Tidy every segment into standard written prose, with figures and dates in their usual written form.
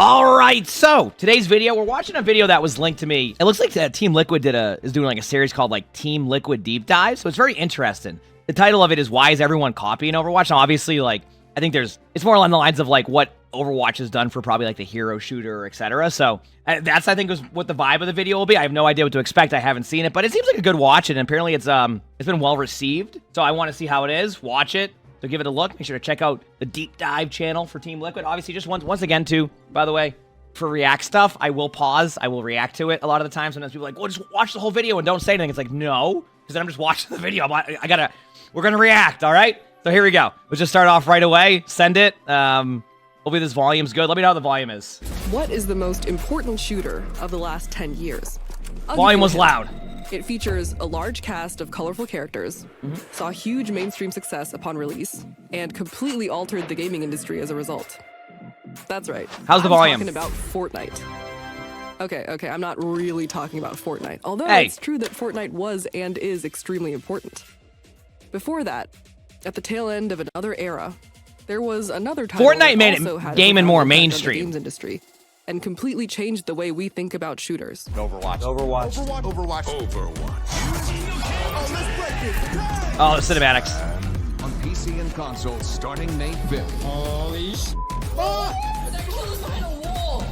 All right, so today's video, we're watching a video that was linked to me. It looks like Team Liquid is doing like a series called like Team Liquid Deep Dive, so it's very interesting. The title of it is Why is Everyone Copying Overwatch? Now, obviously, like, I think it's more along the lines of like what Overwatch has done for probably like the hero shooter, etc. So that's, I think, was what the vibe of the video will be. I have no idea what to expect. I haven't seen it, but it seems like a good watch, and apparently it's been well received. So I want to see how it is. Watch it. So give it a look. Make sure to check out the Deep Dive channel for Team Liquid. Obviously, just once again, too, by the way, for React stuff, I will pause. I will react to it a lot of the time. Sometimes people are like, well, just watch the whole video and don't say anything. It's like, no, because then I'm just watching the video. We're going to react, all right? So here we go. Let's just start off right away. Send it. Hopefully this volume's good. Let me know how the volume is. What is the most important shooter of the last 10 years? Volume was loud. It features a large cast of colorful characters, saw huge mainstream success upon release, and completely altered the gaming industry as a result. That's right. How's the volume? I'm talking about Fortnite. Okay, I'm not really talking about Fortnite, although it's true that Fortnite was and is extremely important. Before that, at the tail end of another era, there was another title Fortnite made gaming more the mainstream. Games industry, and completely changed the way we think about shooters. Overwatch. Overwatch. Oh, the cinematics. On PC and console starting May 5th. Holy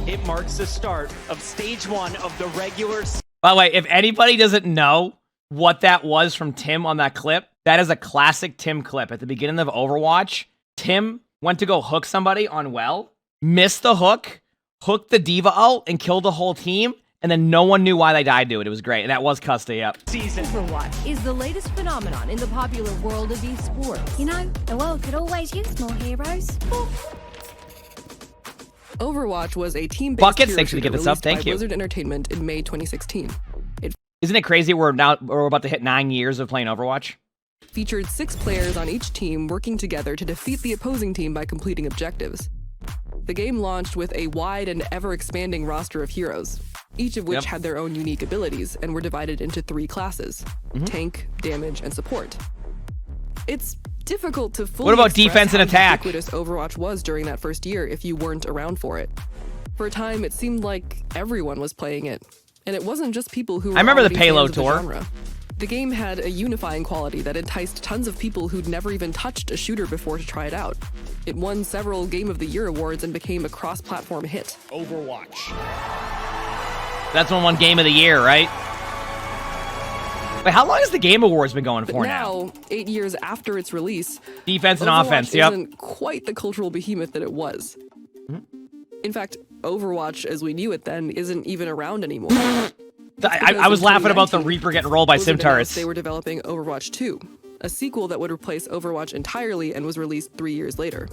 It marks the start of stage 1 of the regular. By the way, if anybody doesn't know what that was from Tim on that clip, that is a classic Tim clip. At the beginning of Overwatch, Tim went to go hook somebody on well, missed the hook, hooked the D.Va ult, and killed the whole team, and then no one knew why they died to it. It was great, and that was custody, yep. Overwatch is the latest phenomenon in the popular world of esports. You know, the world could always use more heroes. Overwatch was a team-based Buckets, hero thanks for the shooter gift sub. released by Thank you. Blizzard Entertainment in May 2016. Isn't it crazy we're about to hit 9 years of playing Overwatch? Featured 6 players on each team working together to defeat the opposing team by completing objectives. The game launched with a wide and ever-expanding roster of heroes, each of which had their own unique abilities and were divided into 3 classes: tank, damage, and support. It's difficult to fully What about express defense and how attack? ubiquitous Overwatch was during that first year if you weren't around for it. For a time, it seemed like everyone was playing it, and it wasn't just people who were I remember the already Payload fans of the tour. genre. The game had a unifying quality that enticed tons of people who'd never even touched a shooter before to try it out. It won several Game of the Year awards and became a cross-platform hit. Overwatch. That's one Game of the Year, right? Wait, how long has the Game Awards been going for now, 8 years after its release, Defense and Overwatch offense, yep. isn't quite the cultural behemoth that it was. In fact, Overwatch as we knew it then isn't even around anymore. I was laughing about the Reaper getting rolled by Blizzard Sim announced turrets. They were developing Overwatch 2, a sequel that would replace Overwatch entirely and was released 3 years later.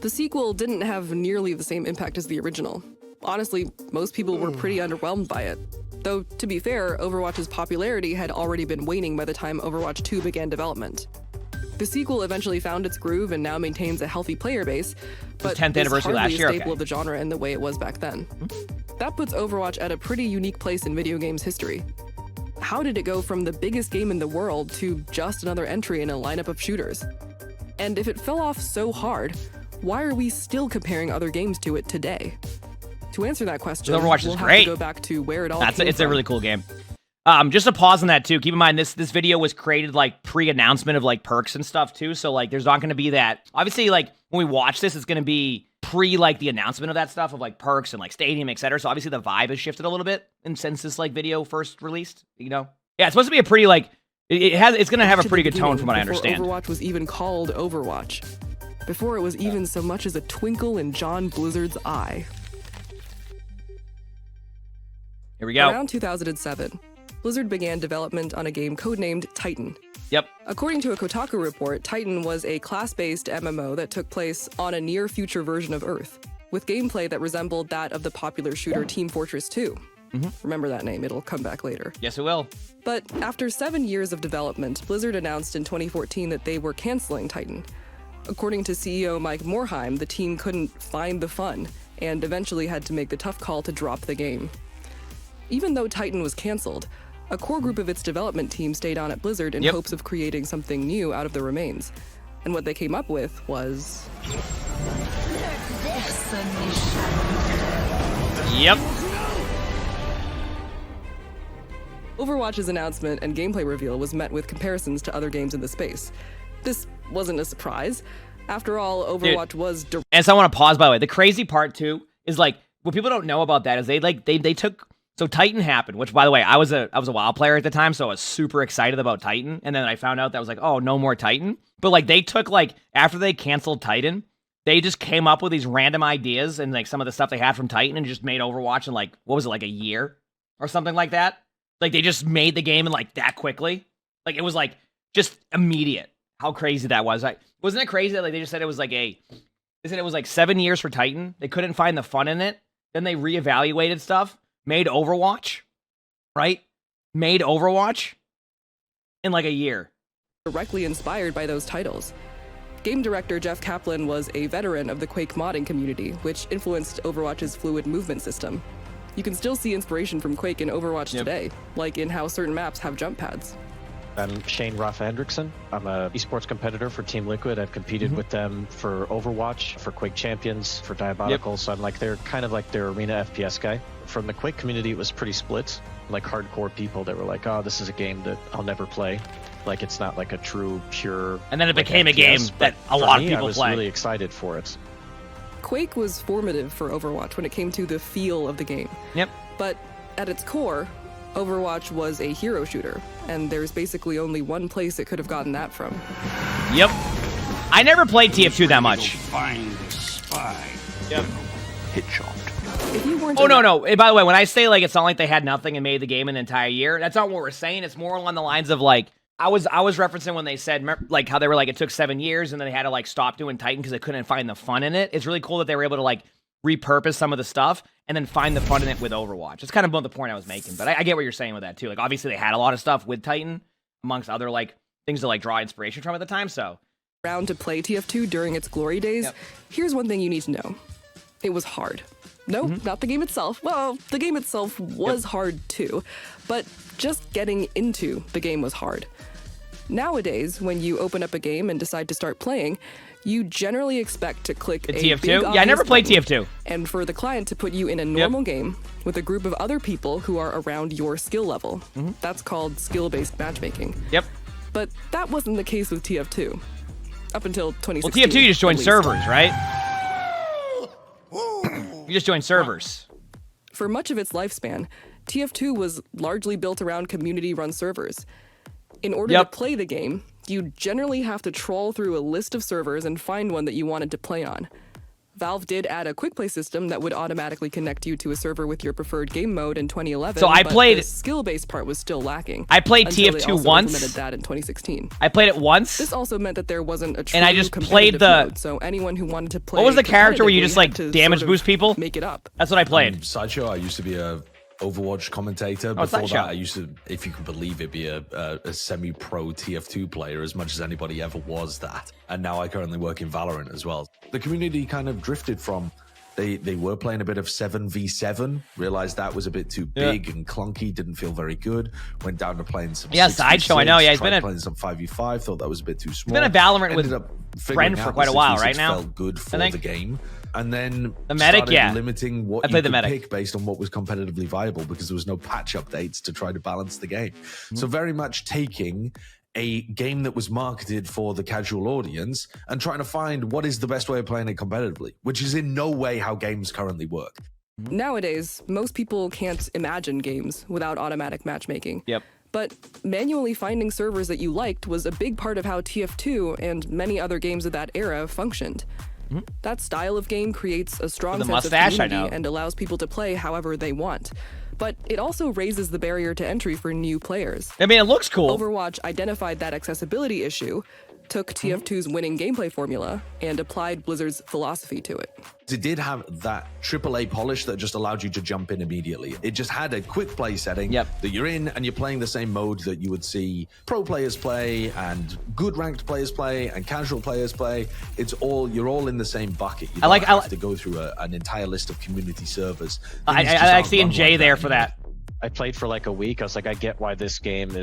The sequel didn't have nearly the same impact as the original. Honestly, most people were pretty underwhelmed by it. Though, to be fair, Overwatch's popularity had already been waning by the time Overwatch 2 began development. The sequel eventually found its groove and now maintains a healthy player base, but 10th anniversary is hardly last year, a staple okay. of the genre in the way it was back then. That puts Overwatch at a pretty unique place in video games history. How did it go from the biggest game in the world to just another entry in a lineup of shooters? And if it fell off so hard, why are we still comparing other games to it today? To answer that question, Overwatch we'll is have great. to go back to where it all came It's a from. really cool game. Just a pause on that too. Keep in mind this video was created like pre-announcement of like perks and stuff too. So like there's not going to be that. Obviously, like when we watch this, it's going to be pre like the announcement of that stuff of like perks and like stadium, etc. So obviously the vibe has shifted a little bit and since this like video first released. You know, yeah, it's supposed to be a pretty like it's going to have a pretty good tone from what I understand. Overwatch was even called Overwatch. Before it was even so much as a twinkle in John Blizzard's eye. Here we go. Around 2007, Blizzard began development on a game codenamed Titan. Yep. According to a Kotaku report, Titan was a class-based MMO that took place on a near-future version of Earth, with gameplay that resembled that of the popular shooter Team Fortress 2. Remember that name, it'll come back later. Yes, it will. But after 7 years of development, Blizzard announced in 2014 that they were canceling Titan. According to CEO Mike Morhaime, the team couldn't find the fun, and eventually had to make the tough call to drop the game. Even though Titan was canceled, a core group of its development team stayed on at Blizzard in hopes of creating something new out of the remains. And what they came up with was... Destination. Yep. Overwatch's announcement and gameplay reveal was met with comparisons to other games in the space. This wasn't a surprise. After all, Overwatch was And so I want to pause, by the way. The crazy part, too, is, like, what people don't know about that is they took... So Titan happened, which, by the way, I was a WoW player at the time, so I was super excited about Titan. And then I found out that was like, oh, no more Titan. But, like, they took, like, after they canceled Titan, they just came up with these random ideas and, like, some of the stuff they had from Titan and just made Overwatch in, like, what was it, like a year or something like that? Like, they just made the game in, like, that quickly. Like, it was, like, just immediate. How crazy that was. Like, wasn't it crazy that, like, they just said it was, like, they said it was, like, 7 years for Titan. They couldn't find the fun in it. Then they reevaluated stuff. Made Overwatch, right? Made Overwatch in, like, a year. directly inspired by those titles. Game director Jeff Kaplan was a veteran of the Quake modding community, which influenced Overwatch's fluid movement system. You can still see inspiration from Quake in Overwatch today, like in how certain maps have jump pads. I'm Shane Rafa Hendrickson. I'm a esports competitor for Team Liquid. I've competed with them for Overwatch, for Quake Champions, for Diabolical. So I'm like their arena FPS guy. From the Quake community, it was pretty split. Like hardcore people that were like, "Oh, this is a game that I'll never play. Like it's not like a true pure." And then it like, became FPS. a game that a lot of people I was play. really excited for it. Quake was formative for Overwatch when it came to the feel of the game. Yep. But at its core, Overwatch was a hero shooter, and there's basically only one place it could have gotten that from. Yep. I never played TF2 that much. Find the spy. Yep. Hit shot. If you weren't Oh, no. And by the way, when I say, like, it's not like they had nothing and made the game an entire year, that's not what we're saying. It's more along the lines of, like, I was referencing when they said, like, how they were like, it took 7 years and then they had to, like, stop doing Titan because they couldn't find the fun in it. It's really cool that they were able to, like, repurpose some of the stuff and then find the fun in it with Overwatch. It's kind of the point I was making, but I get what you're saying with that, too. Like, obviously, they had a lot of stuff with Titan, amongst other, like, things to, like, draw inspiration from at the time, so. Around to play TF2 during its glory days, here's one thing you need to know. It was hard. No, not the game itself. Well, the game itself was hard too, but just getting into the game was hard. Nowadays, when you open up a game and decide to start playing, you generally expect to click a TF2? big Yeah, I never obvious played button, TF2. and for the client to put you in a normal game with a group of other people who are around your skill level. That's called skill-based matchmaking. Yep. But that wasn't the case with TF2. Up until 2016. Well, TF2, you just joined at least. servers, right? You just joined servers. For much of its lifespan, TF2 was largely built around community-run servers. In order to play the game, you generally have to troll through a list of servers and find one that you wanted to play on. Valve did add a quick play system that would automatically connect you to a server with your preferred game mode in 2011. So I but played- the skill-based part was still lacking. I played until they TF2 also once. implemented that in 2016. I played it once. This also meant that there wasn't a true And I just played competitive the- mode, so anyone who wanted to play What was the character where you just, like, competitively had to damage sort of boost people? Make it up. That's what I played. Sideshow, I used to be a Overwatch commentator. Oh, Before Sideshow. that, I used to, if you can believe it, be a semi-pro TF2 player, as much as anybody ever was that. And now I currently work in Valorant as well. The community kind of drifted from, they were playing a bit of 7v7, realized that was a bit too big and clunky, didn't feel very good, went down to playing some Yeah, 6v6, Sideshow, I know, yeah, he's tried been a- playing some 5v5, thought that was a bit too small. been a Valorant with Ended up figuring Bren for out quite the a while, 6v6 right now? felt good for I think. the game. And then The medic, started limiting what I you played the could medic. pick based on what was competitively viable because there was no patch updates to try to balance the game. So very much taking a game that was marketed for the casual audience and trying to find what is the best way of playing it competitively, which is in no way how games currently work. Nowadays, most people can't imagine games without automatic matchmaking. Yep. But manually finding servers that you liked was a big part of how TF2 and many other games of that era functioned. That style of game creates a strong With the sense of mustache, I community know. and allows people to play however they want. But it also raises the barrier to entry for new players. I mean, it looks cool. Overwatch identified that accessibility issue, took TF2's winning gameplay formula, and applied Blizzard's philosophy to it. It did have that AAA polish that just allowed you to jump in immediately. It just had a quick play setting that you're in and you're playing the same mode that you would see pro players play and good ranked players play and casual players play. You're all in the same bucket. You don't have to go through an entire list of community servers. I like seeing Jay there for that. I played for like a week. I was like, I get why this game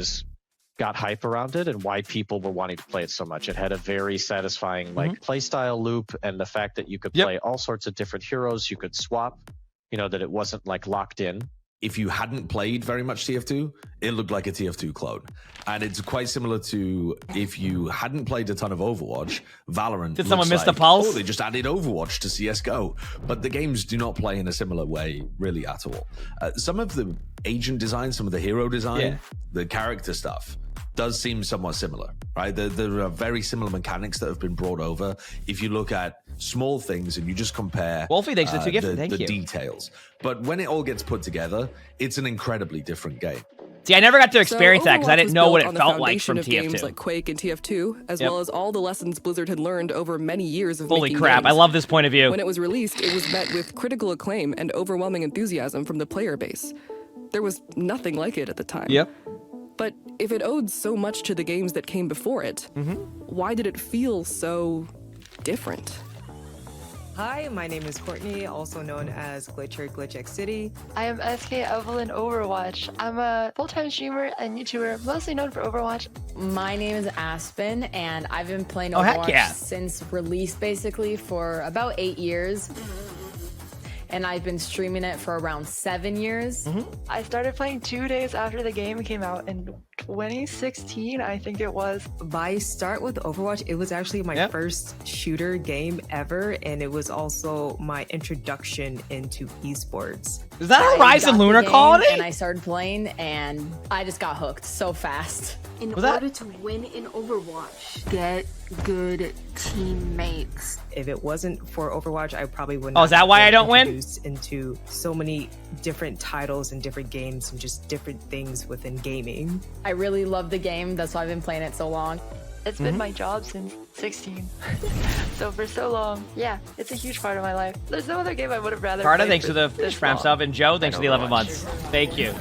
got hype around it and why people were wanting to play it so much. It had a very satisfying like play style loop, and the fact that you could play all sorts of different heroes, you could swap you know, that it wasn't like locked in. If you hadn't played very much TF2, it looked like a TF2 clone. And it's quite similar to if you hadn't played a ton of Overwatch, Valorant. Did someone miss the pulse? Oh, they just added Overwatch to CSGO. But the games do not play in a similar way, really, at all. Some of the agent design, some of the hero design, the character stuff, does seem somewhat similar, right? There are very similar mechanics that have been brought over. If you look at small things and you just compare Wolfie, thanks for the 2 gifts. Thank the you. details. But when it all gets put together, it's an incredibly different game. See, I never got to experience that because I Overwatch didn't was know what built it on the felt like from foundation of TF2. games like Quake and TF2, as well as all the lessons Blizzard had learned over many years of Holy making crap, games. I love this point of view. When it was released, it was met with critical acclaim and overwhelming enthusiasm from the player base. There was nothing like it at the time. Yep. But if it owed so much to the games that came before it, why did it feel so different? Hi, my name is Courtney, also known as Glitcher Glitchex City. I am SK Evelyn Overwatch. I'm a full-time streamer and YouTuber, mostly known for Overwatch. My name is Aspen, and I've been playing Oh, heck Overwatch yeah. since release, basically, for about 8 years. And I've been streaming it for around 7 years. I started playing 2 days after the game came out in 2016, I think it was. My start with Overwatch, it was actually my first shooter game ever, and it was also my introduction into esports. Is that I Horizon got the Lunar game, Colony? And I started playing, and I just got hooked so fast. In Was that- order to win in Overwatch, get good teammates. If it wasn't for Overwatch, I probably wouldn't. Oh, is that why I don't win? Introduced into so many different titles and different games and just different things within gaming. I really love the game. That's why I've been playing it so long. It's been my job since 16. So for so long, yeah, it's a huge part of my life. There's no other game I would have rather Carta, played thanks for the this fish ramp long. sub, and Joe, thanks for the 11 months. Thank you.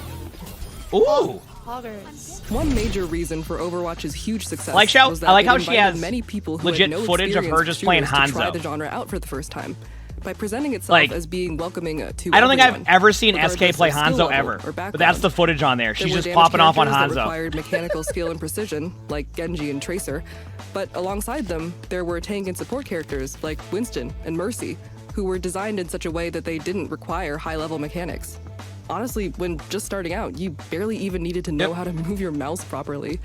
Ooh. Poggers. One major reason for Overwatch's huge success Like how- was that I like it how she invited has many people who legit had no footage of her experience just with playing shooters to try Hanzo. the genre out for the first time by presenting itself Like, as being welcoming to I don't think I've everyone, ever seen regardless SK play of skill Hanzo level ever. or But that's background. the footage on there. There She's were just damage popping off on characters that Hanzo. required mechanical skill and precision, like Genji and Tracer. But alongside them, there were tank and support characters like Winston and Mercy, who were designed in such a way that they didn't require high-level mechanics. Honestly, when just starting out, you barely even needed to know how to move your mouse properly.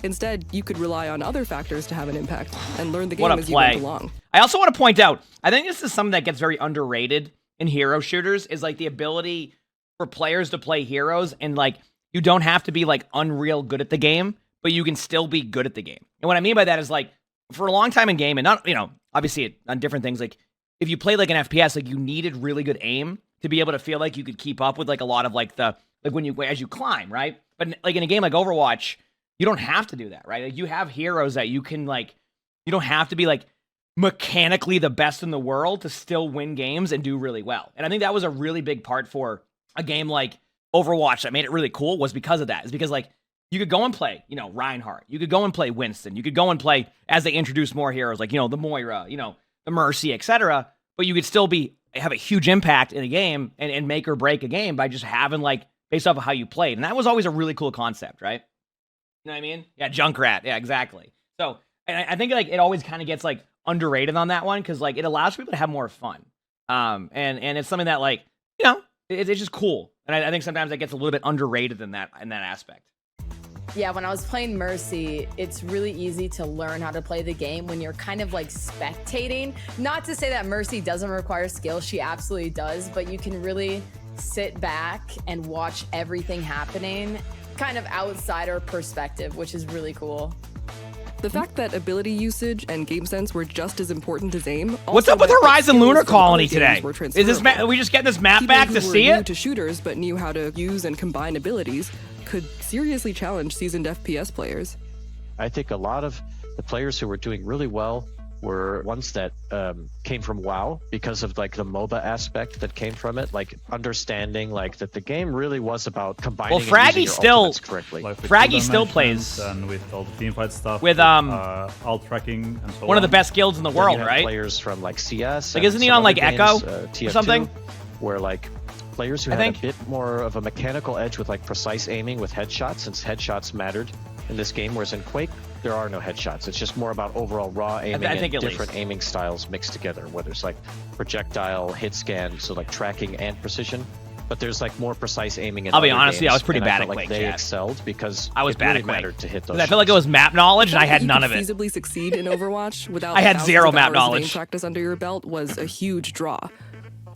Instead, you could rely on other factors to have an impact and learn the game What a as you went play. along. I also want to point out, I think this is something that gets very underrated in hero shooters, is like the ability for players to play heroes, and like you don't have to be like unreal good at the game, but you can still be good at the game. And what I mean by that is like for a long time in game, and not, you know, obviously on different things, like if you played like an FPS, like you needed really good aim to be able to feel like you could keep up with like a lot of like the, like when you, as you climb, right? But like in a game like Overwatch, you don't have to do that, right? Like you have heroes that you can like, you don't have to be like mechanically the best in the world to still win games and do really well. And I think that was a really big part for a game like Overwatch that made it really cool, was because of that. It's because like you could go and play, you know, Reinhardt. You could go and play Winston. You could go and play, as they introduce more heroes, like, you know, the Moira, you know, the Mercy, etc. But you could still have a huge impact in a game and make or break a game by just having like, based off of how you played. And that was always a really cool concept, right? You know what I mean? Yeah, Junkrat. Yeah, exactly. So, and I think like it always kind of gets like underrated on that one because like it allows people to have more fun. And it's something that like, you know, it's just cool. And I think sometimes that gets a little bit underrated in that aspect. Yeah, when I was playing Mercy, it's really easy to learn how to play the game when you're kind of like spectating. Not to say that Mercy doesn't require skill, she absolutely does, but you can really sit back and watch everything happening, kind of outsider perspective, which is really cool. The fact that ability usage and game sense were just as important as aim. What's also up with meant that Horizon skills Lunar from Colony other games today? were Is this transferable. are we just getting this map People back who to were see new it? to shooters but knew how to use and combine abilities could seriously challenge seasoned FPS players. I think a lot of the players who were doing really well were ones that came from WoW because of like the MOBA aspect that came from it, like understanding like that the game really was about combining. Well, Fraggy still plays and with all the teamfight stuff, with alt tracking and so one of the best guilds in the world, right? Players from like CS, like isn't he on like Echo TF2, or something? Where like players who had a bit more of a mechanical edge with like precise aiming with headshots, since headshots mattered in this game, whereas in Quake there are no headshots. It's just more about overall raw aiming I think and at different least. aiming styles mixed together, whether it's like projectile, hit scan, so like tracking and precision. But there's like more precise aiming in I'll be other honest with you, I games, was pretty and bad felt at like Quake, they chat. excelled because I was it bad really at Quake. mattered to hit those I feel like it was map knowledge, and I had none of You it. feasibly succeed in Overwatch without I had thousands zero of map hours of aim knowledge. practice under your belt was a huge draw.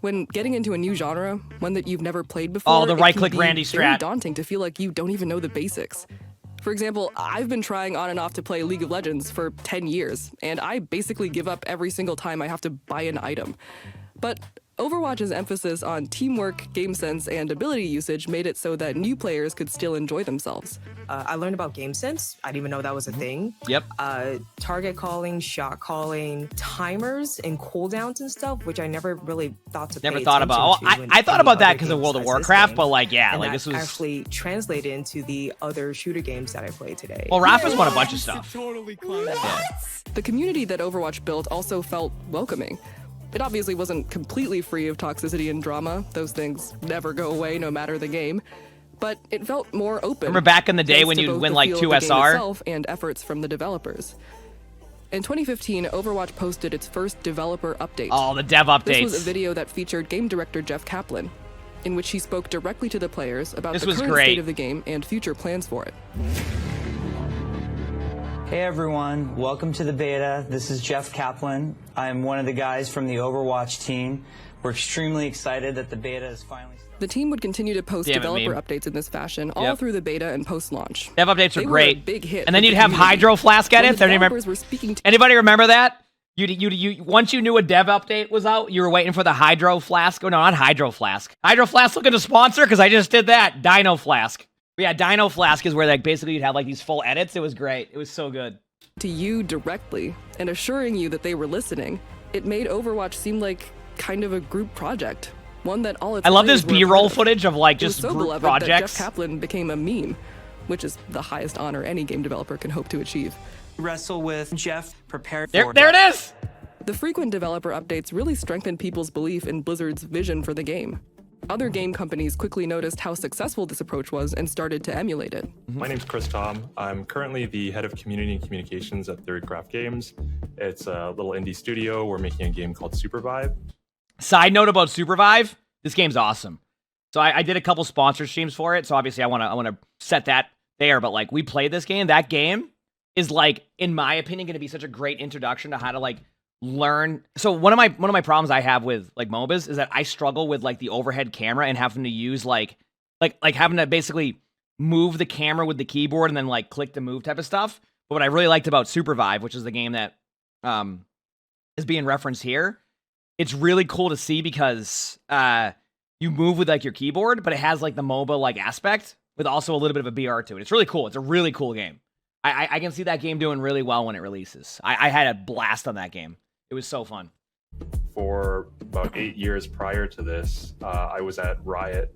When getting into a new genre, one that you've never played before, Oh, the it right-click can be Randy very strat. daunting to feel like you don't even know the basics. For example, I've been trying on and off to play League of Legends for 10 years, and I basically give up every single time I have to buy an item. But Overwatch's emphasis on teamwork, game sense, and ability usage made it so that new players could still enjoy themselves. I learned about game sense. I didn't even know that was a thing. Yep. Target calling, shot calling, timers, and cooldowns and stuff, which I never really thought to Never pay thought about. attention Oh, to I in thought any about that other because of games World of besides this Warcraft, game. but like, yeah, And like that this was. actually translated into the other shooter games that I play today. Well, Rafa's won a bunch of stuff. The community that Overwatch built also felt welcoming. It obviously wasn't completely free of toxicity and drama. Those things never go away no matter the game. But it felt more open. Remember back in the day thanks when to you'd both win the like feel 2 of the game SR? itself and efforts from the developers. In 2015, Overwatch posted its first developer update. Oh, the dev updates. This was a video that featured game director Jeff Kaplan, in which he spoke directly to the players about This the was current great. state of the game and future plans for it. Hey everyone, welcome to the beta. This is Jeff Kaplan. I'm one of the guys from the Overwatch team. We're extremely excited that the beta is finally started. The team would continue to post Damn it, developer meme. updates in this fashion all Yep. through the beta and post-launch. Dev updates They were were a great. big hit And then with you'd the have community. Hydro Flask When edits. the Anybody developers were speaking to Anybody remember that? You once you knew a dev update was out, you were waiting for the Hydro Flask. Oh no, not Hydro Flask. Hydro Flask looking to sponsor because I just did that. Dino Flask. But yeah, Dino Flask is where like basically you'd have like these full edits. It was great. It was so good. to you directly and assuring you that they were listening, it made Overwatch seem like kind of a group project. One that all its I love this players were a B-roll part of. footage of like It was just so group beloved that projects. Jeff Kaplan became a meme, which is the highest honor any game developer can hope to achieve. Wrestle with Jeff, prepared There it is! The frequent developer updates really strengthened people's belief in Blizzard's vision for the game. Other game companies quickly noticed how successful this approach was and started to emulate it. My name's Chris Tom. I'm currently the head of community and communications at Third Craft Games. It's a little indie studio. We're making a game called Supervive. Side note about Supervive, this game's awesome. So I did a couple sponsor streams for it, so obviously I want to set that there, but like we played this game. That game is like, in my opinion, going to be such a great introduction to how to like learn. So one of my problems I have with like MOBAs is that I struggle with like the overhead camera and having to use like having to basically move the camera with the keyboard and then like click to move type of stuff. But what I really liked about Supervive, which is the game that is being referenced here, it's really cool to see because you move with like your keyboard, but it has like the MOBA like aspect with also a little bit of a BR to it. It's really cool. It's a really cool game. I can see that game doing really well when it releases. I had a blast on that game. It was so fun. For about 8 years prior to this, I was at Riot.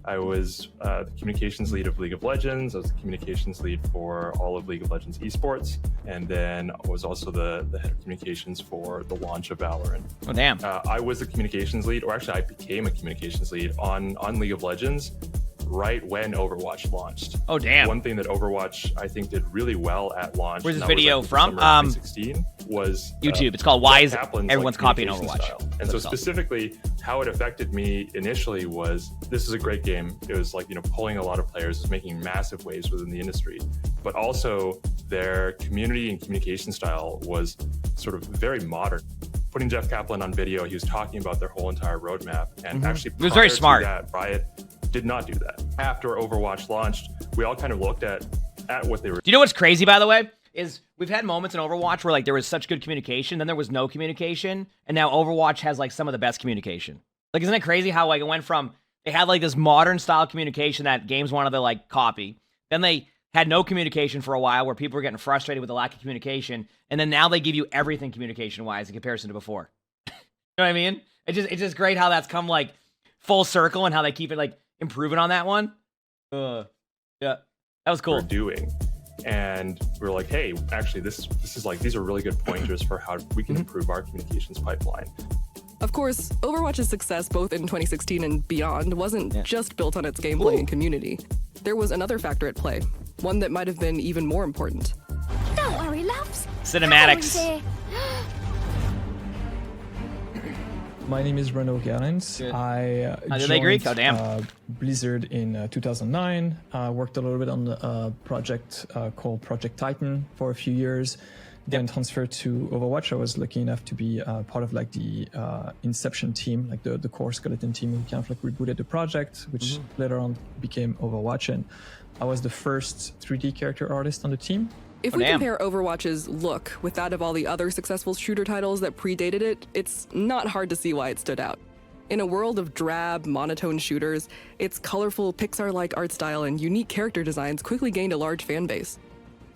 I was the communications lead of League of Legends. I was the communications lead for all of League of Legends esports. And then I was also the head of communications for the launch of Valorant. Oh, damn. I was the communications lead, or actually I became a communications lead on League of Legends right when Overwatch launched. Oh, damn. One thing that Overwatch, I think, did really well at launch. Where's this and that was, video I think, from? the summer of 2016 was YouTube. It's called Why Is Jeff Kaplan's, Everyone's Copying communication Overwatch? style. And so specifically, how it affected me initially was, this is a great game. It was like, pulling a lot of players, is making massive waves within the industry. But also, their community and communication style was sort of very modern. Putting Jeff Kaplan on video, he was talking about their whole entire roadmap. And actually, It was very prior to smart. that, Riot did not do that. After Overwatch launched, we all kind of looked at what they were. Do you know what's crazy, by the way? Is we've had moments in Overwatch where like there was such good communication, then there was no communication, and now Overwatch has like some of the best communication. Like, isn't it crazy how like it went from they had like this modern style communication that games wanted to like copy, then they had no communication for a while where people were getting frustrated with the lack of communication, and then now they give you everything communication wise in comparison to before. You know what I mean? It's just great how that's come like full circle and how they keep it like improving on that one. Yeah, that was cool. We're doing. And we were like, hey, actually, this is like, these are really good pointers for how we can improve our communications pipeline. Of course, Overwatch's success both in 2016 and beyond wasn't just built on its gameplay and community. There was another factor at play, one that might have been even more important. Don't moves. Cinematics. My name is Renaud Gerens. I joined Blizzard in 2009. Worked a little bit on a project called Project Titan for a few years. Then transferred to Overwatch. I was lucky enough to be part of like the Inception team, like the core skeleton team who kind of like rebooted the project, which later on became Overwatch. And I was the first 3D character artist on the team. If we compare Overwatch's look with that of all the other successful shooter titles that predated it, it's not hard to see why it stood out. In a world of drab, monotone shooters, its colorful, Pixar-like art style and unique character designs quickly gained a large fan base.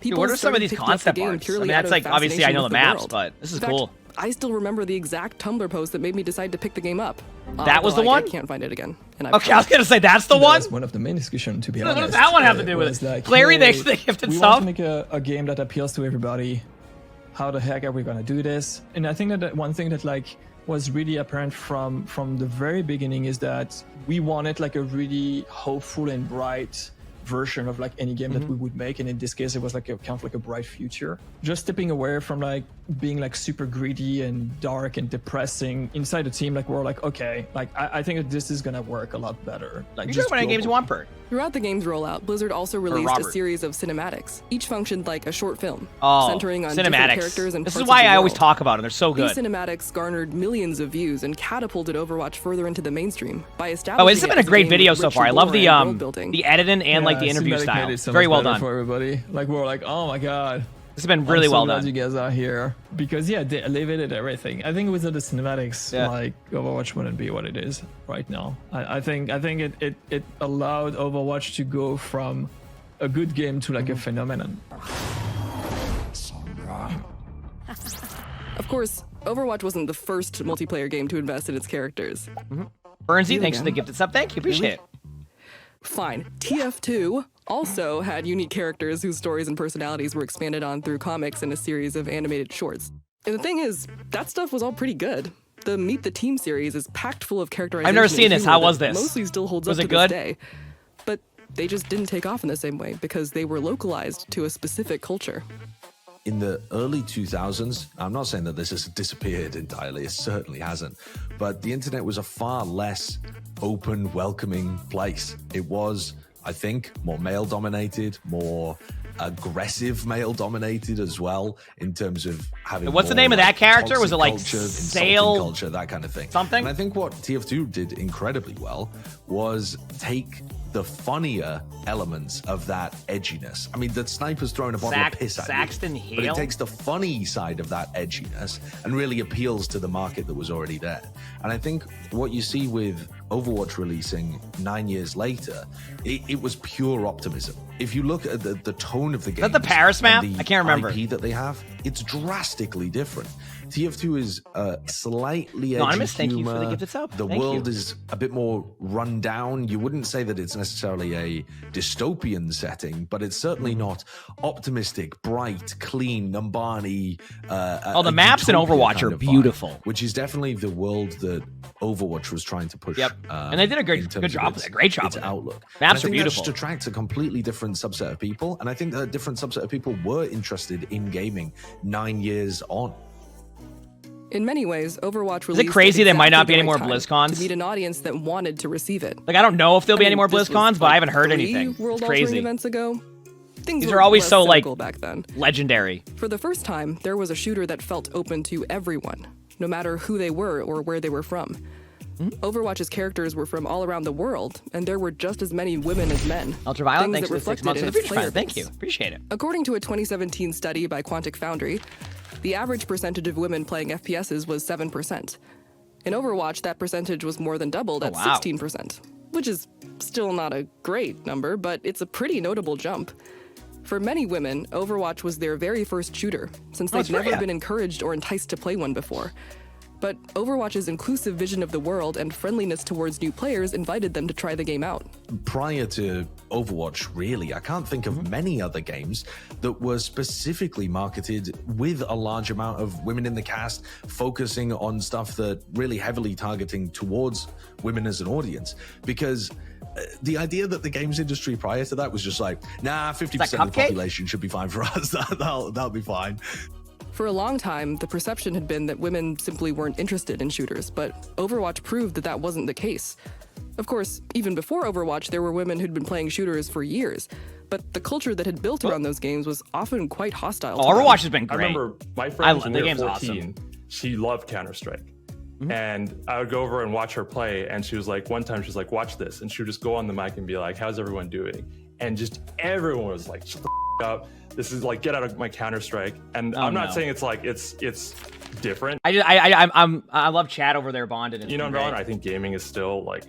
Dude, what are some of these concept arts? I mean, that's like, obviously I know the maps, but this is cool. I still remember the exact Tumblr post that made me decide to pick the game up. That was the one? I can't find it again. And okay, I was gonna say that's the one. That's one of the main discussions, to be honest. What does that one have to do with it? Like, Larry, thanks for the gifted we sub. Want to make a game that appeals to everybody. How the heck are we gonna do this? And I think that one thing that like was really apparent from the very beginning is that we wanted like a really hopeful and bright version of like any game that we would make, and in this case it was like a kind of like a bright future. Just stepping away from like being like super greedy and dark and depressing inside the team, like we're like, okay, like I think that this is gonna work a lot better. Like you just how many games you want per? Throughout the game's rollout, Blizzard also released a series of cinematics. Each functioned like a short film, centering on different characters and this parts is why of the I always world. talk about them. They're so good. These cinematics garnered millions of views and catapulted Overwatch further into the mainstream by establishing. Oh, this has been a great video so far. I love the editing and like the interview style. Very well done for everybody. Like we're like, oh my god. This has been really well done. You guys are here because they elevated everything. I think without the cinematics, like Overwatch wouldn't be what it is right now. I think it allowed Overwatch to go from a good game to like a phenomenon. Of course, Overwatch wasn't the first multiplayer game to invest in its characters. Burnsy, thanks for the gifted sub. Thank you, appreciate it. Fine. TF2 also had unique characters whose stories and personalities were expanded on through comics and a series of animated shorts. And the thing is, that stuff was all pretty good. The Meet the Team series is packed full of characterization. I've never seen this. How was this? Mostly still holds up to this day. But they just didn't take off in the same way because they were localized to a specific culture. In the early 2000s, I'm not saying that this has disappeared entirely, it certainly hasn't, but the internet was a far less open, welcoming place. It was, I think, more male-dominated, more aggressive male-dominated as well, in terms of having what's the name of that character? Was it like Sale culture, that kind of thing. Something? And I think what TF2 did incredibly well was take the funnier elements of that edginess. I mean, the sniper's throwing a bottle of piss at Saxton you, Hale? but it takes the funny side of that edginess and really appeals to the market that was already there. And I think what you see with Overwatch releasing 9 years later, it was pure optimism. If you look at the tone of the game, is that the Paris map? I can't remember. IP that they have, it's drastically different. TF2 is slightly edgy Anonymous, thank you humor. for the gifted sub. The world is a bit more run down. You wouldn't say that it's necessarily a dystopian setting, but it's certainly not optimistic, bright, clean, Numbani. The maps in Overwatch are beautiful. Vibe, which is definitely the world that Overwatch was trying to push. And they did a good job with it. Great job with it. Outlook. Maps are beautiful. That just attracts a completely different subset of people, and I think that a different subset of people were interested in gaming 9 years on. In many ways, Overwatch released. Is it crazy there might not be any more BlizzCons? To meet an audience that wanted to receive it. Like I don't know if there'll be any more BlizzCons, but I haven't heard anything. It's crazy. Events ago, things These are always so like back then. Legendary. For the first time, there was a shooter that felt open to everyone, no matter who they were or where they were from. Overwatch's characters were from all around the world, and there were just as many women as men. Ultraviolet, thanks for the 6 months of the future. Thank you. Appreciate it. According to a 2017 study by Quantic Foundry, the average percentage of women playing FPSs was 7%. In Overwatch, that percentage was more than doubled at 16%, which is still not a great number, but it's a pretty notable jump. For many women, Overwatch was their very first shooter, since they'd never been encouraged or enticed to play one before. But Overwatch's inclusive vision of the world and friendliness towards new players invited them to try the game out. Prior to Overwatch, really, I can't think of many other games that were specifically marketed with a large amount of women in the cast, focusing on stuff that really heavily targeting towards women as an audience. Because the idea that the games industry prior to that was just like, nah, 50% of the population should be fine for us. That'll be fine. For a long time, the perception had been that women simply weren't interested in shooters, but Overwatch proved that that wasn't the case. Of course, even before Overwatch, there were women who'd been playing shooters for years, but the culture that had built around those games was often quite hostile. Overwatch has been great. I remember my friend when we were 14, she loved Counter-Strike. And I would go over and watch her play, and she was like, one time she's like, watch this, and she would just go on the mic and be like, how's everyone doing? And just everyone was like, shut the up. This is like, get out of my Counter-Strike. And I'm not saying it's like it's different. I love chat over there bonded. You know, Valorant, I think gaming is still like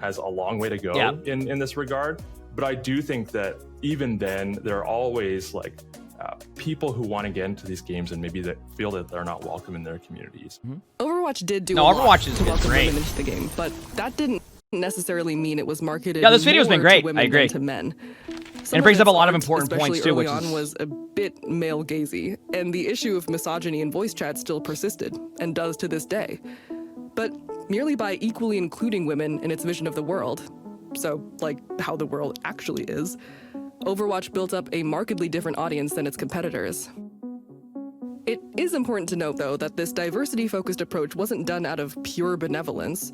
has a long way to go in this regard. But I do think that even then, there are always like people who want to get into these games and maybe that feel that they're not welcome in their communities. Overwatch did do a lot to welcome women into the game, but that didn't necessarily mean it was marketed this video's been great. to women I agree. than to men. And it brings up a lot of important points too, which which on was a bit male gazy, and the issue of misogyny in voice chat still persisted and does to this day. But merely by equally including women in its vision of the world, so like how the world actually is, Overwatch built up a markedly different audience than its competitors. It is important to note, though, that this diversity-focused approach wasn't done out of pure benevolence.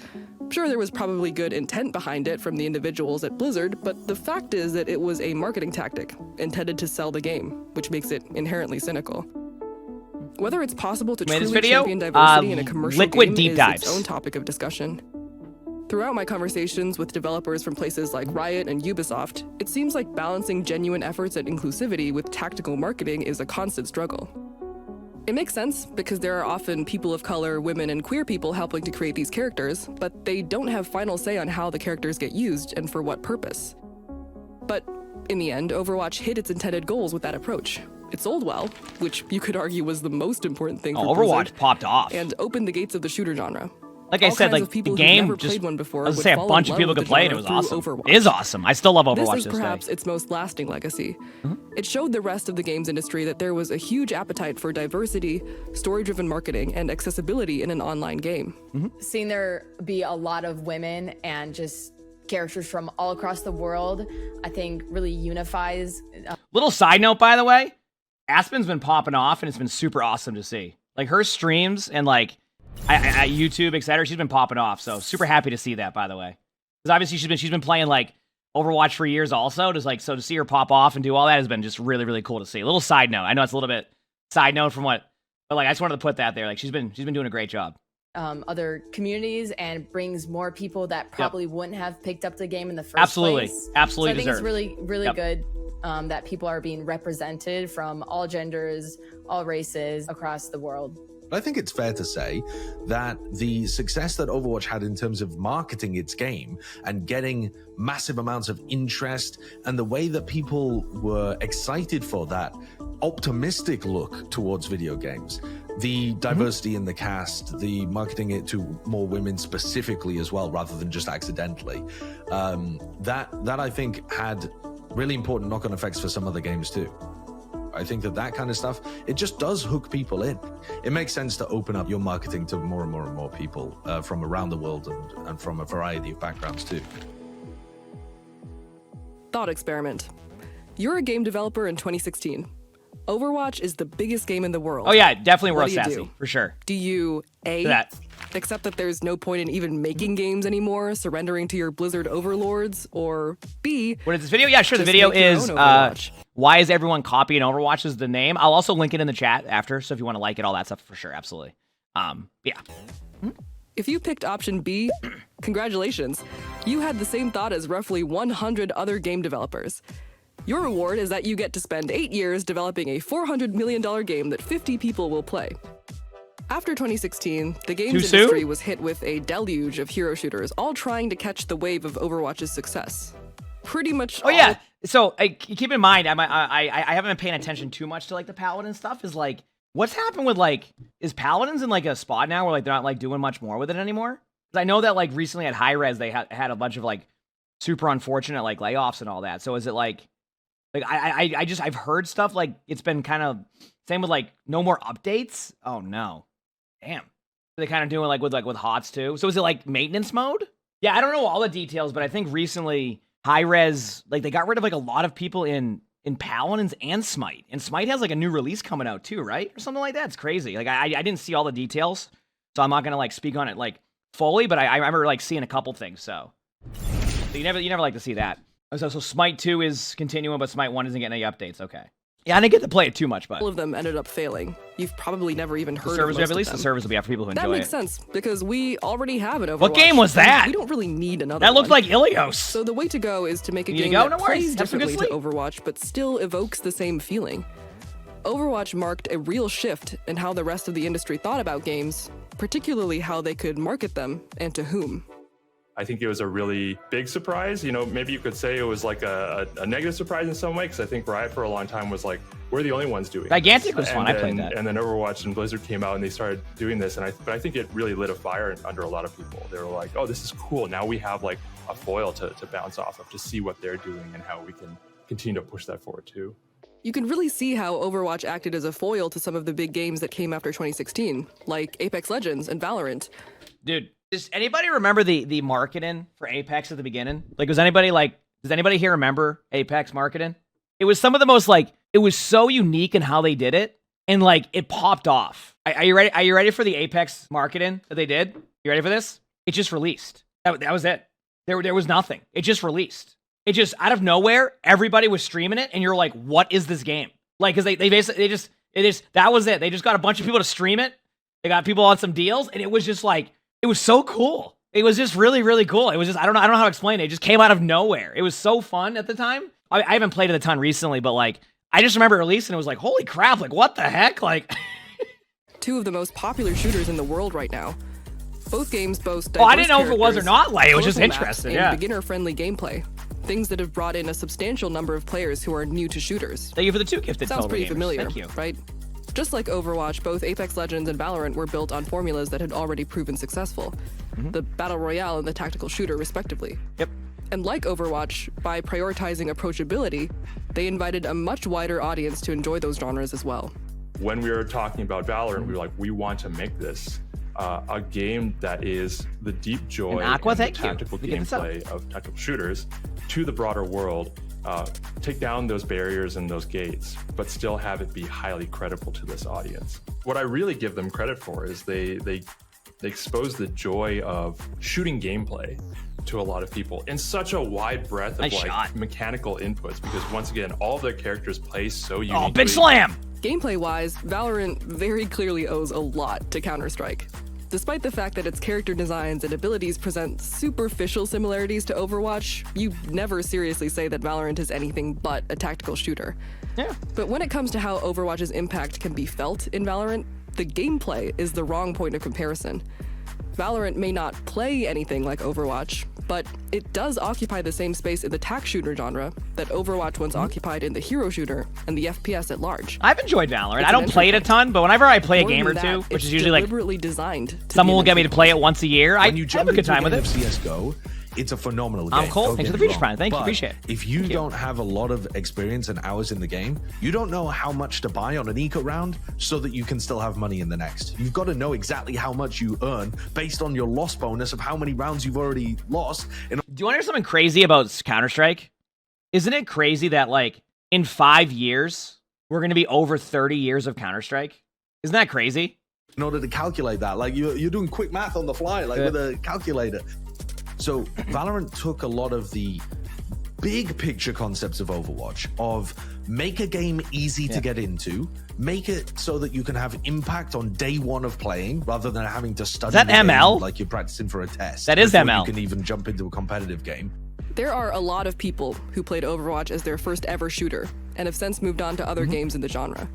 Sure, there was probably good intent behind it from the individuals at Blizzard, but the fact is that it was a marketing tactic intended to sell the game, which makes it inherently cynical. Whether it's possible to truly champion diversity in a commercial game is its own topic of discussion. Throughout my conversations with developers from places like Riot and Ubisoft, it seems like balancing genuine efforts at inclusivity with tactical marketing is a constant struggle. It makes sense because there are often people of color, women, and queer people helping to create these characters, but they don't have final say on how the characters get used and for what purpose. But in the end, Overwatch hit its intended goals with that approach. It sold well, which you could argue was the most important thing for Overwatch Blizzard, popped off. and opened the gates of the shooter genre. Like I said, like the game just, I was say a bunch of people could play it. It was awesome. It is awesome. I still love Overwatch This is perhaps its most lasting legacy. It showed the rest of the games industry that there was a huge appetite for diversity, story-driven marketing, and accessibility in an online game. Seeing there be a lot of women and just characters from all across the world, I think really unifies. Little side note, by the way, Aspen's been popping off, and it's been super awesome to see. Like her streams and like YouTube, etc. She's been popping off, so super happy to see that. By the way, because obviously she's been playing like Overwatch for years, also. Just like so to see her pop off and do all that has been just really cool to see. A little side note. I know it's a little bit side note from what, but like I just wanted to put that there. Like she's been doing a great job. Other communities and brings more people that probably wouldn't have picked up the game in the first Absolutely. place. Absolutely, So I think deserved. it's really good that people are being represented from all genders, all races across the world. I think it's fair to say that the success that Overwatch had in terms of marketing its game and getting massive amounts of interest and the way that people were excited for that optimistic look towards video games, the diversity in the cast, the marketing it to more women specifically as well, rather than just accidentally, that I think had really important knock-on effects for some other games too. I think that kind of stuff, it just does hook people in. It makes sense to open up your marketing to more and more and more people from around the world and from a variety of backgrounds too. Thought experiment. You're a game developer in 2016. Overwatch is the biggest game in the world. Oh yeah, definitely World What do you Sassy, do? for sure. Do you accept that there's no point in even making games anymore, surrendering to your Blizzard overlords, or B, What is this video? Yeah, sure. The just video make your is own Overwatch? why is everyone copying Overwatch is the name. I'll also link it in the chat after, so if you want to like it, all that stuff for sure, absolutely. Yeah. If you picked option B, congratulations. You had the same thought as roughly 100 other game developers. Your reward is that you get to spend 8 years developing a $400 million game that 50 people will play. After 2016, the games industry was hit with a deluge of hero shooters, all trying to catch the wave of Overwatch's success. Pretty much yeah. So keep in mind, I haven't been paying attention too much to like the Paladin stuff. Is like, what's happened with like, is Paladins in like a spot now where like they're not like doing much more with it anymore? Because I know that like recently at High Res they had a bunch of like super unfortunate like layoffs and all that. So is it like I've heard stuff like it's been kind of same with like no more updates. Oh no, damn. They kind of doing like with HOTS too. So is it like maintenance mode? Yeah, I don't know all the details, but I think recently high-res, like they got rid of like a lot of people in Paladins and Smite. And Smite has like a new release coming out too, right? Or something like that. It's crazy. Like I didn't see all the details, so I'm not gonna like speak on it like fully, but I remember like seeing a couple things, so you never like to see that. So Smite 2 is continuing, but Smite 1 isn't getting any updates. Okay. Yeah, I didn't get to play it too much, but all of them ended up failing. You've probably never even heard the servers, of most at least of them. the servers will be out for people who enjoy it. That makes sense, because we already have an Overwatch. What game was that? We don't really need another That looked one. like Ilios. So the way to go is to make a You game go? that No worries. plays Have some good differently to sleep. Overwatch, but still evokes the same feeling. Overwatch marked a real shift in how the rest of the industry thought about games, particularly how they could market them and to whom. I think it was a really big surprise. You know, maybe you could say it was like a negative surprise in some way, because I think Riot for a long time was like, we're the only ones doing Gigantic this. was fun. I played that. And then Overwatch and Blizzard came out and they started doing this. But I think it really lit a fire under a lot of people. They were like, oh, this is cool. Now we have like a foil to bounce off of, to see what they're doing and how we can continue to push that forward too. You can really see how Overwatch acted as a foil to some of the big games that came after 2016, like Apex Legends and Valorant. Dude, does anybody remember the marketing for Apex at the beginning? Like, does anybody here remember Apex marketing? It was some of the most, like, it was so unique in how they did it, and like it popped off. Are you ready? Are you ready for the Apex marketing that they did? You ready for this? It just released. That was it. There was nothing. It just released. It just, out of nowhere, everybody was streaming it, and you're like, what is this game? Like, because they basically, that was it. They just got a bunch of people to stream it. They got people on some deals, and it was just like, it was so cool. It was just really, really cool. It was just, I don't know how to explain it. It just came out of nowhere. It was so fun at the time. I haven't played it a ton recently, but like, I just remember releasing it was like, holy crap, like what the heck? Like, two of the most popular shooters in the world right now. Both games boast I didn't know if it was or not, like, it was just interesting, and yeah. beginner-friendly gameplay. Things that have brought in a substantial number of players who are new to shooters. Thank you for the 2 gifted. Sounds pretty gamers. familiar, Thank you. right? Just like Overwatch, both Apex Legends and Valorant were built on formulas that had already proven successful. The Battle Royale and the tactical shooter, respectively. Yep. And like Overwatch, by prioritizing approachability, they invited a much wider audience to enjoy those genres as well. When we were talking about Valorant, we were like, we want to make this a game that is the deep joy and the tactical gameplay of tactical shooters to the broader world. Take down those barriers and those gates, but still have it be highly credible to this audience. What I really give them credit for is they expose the joy of shooting gameplay to a lot of people in such a wide breadth of mechanical inputs, because once again, all of their characters play so uniquely. Oh, big slam! Gameplay-wise, Valorant very clearly owes a lot to Counter-Strike. Despite the fact that its character designs and abilities present superficial similarities to Overwatch, you never seriously say that Valorant is anything but a tactical shooter. Yeah. But when it comes to how Overwatch's impact can be felt in Valorant, the gameplay is the wrong point of comparison. Valorant may not play anything like Overwatch, but it does occupy the same space in the tac shooter genre that Overwatch once occupied in the hero shooter and the FPS at large. I've enjoyed Valorant. I don't play it a ton, but whenever I play a game or two, which is usually like deliberately designed, someone will get me to play it once a year, I have a good time with it. CSGO, it's a phenomenal game. I'm cool. Thanks for the feature, Prime. Thank you. Appreciate it. If you don't have a lot of experience and hours in the game, you don't know how much to buy on an eco round so that you can still have money in the next. You've got to know exactly how much you earn based on your loss bonus of how many rounds you've already lost. Do you want to hear something crazy about Counter-Strike? Isn't it crazy that like in 5 years, we're going to be over 30 years of Counter-Strike? Isn't that crazy? In order to calculate that, like you're doing quick math on the fly, like with a calculator. So Valorant took a lot of the big picture concepts of Overwatch, of make a game easy to get into, make it so that you can have impact on day one of playing rather than having to study that ML? like you're practicing for a test. That is ML. You can even jump into a competitive game. There are a lot of people who played Overwatch as their first ever shooter and have since moved on to other games in the genre.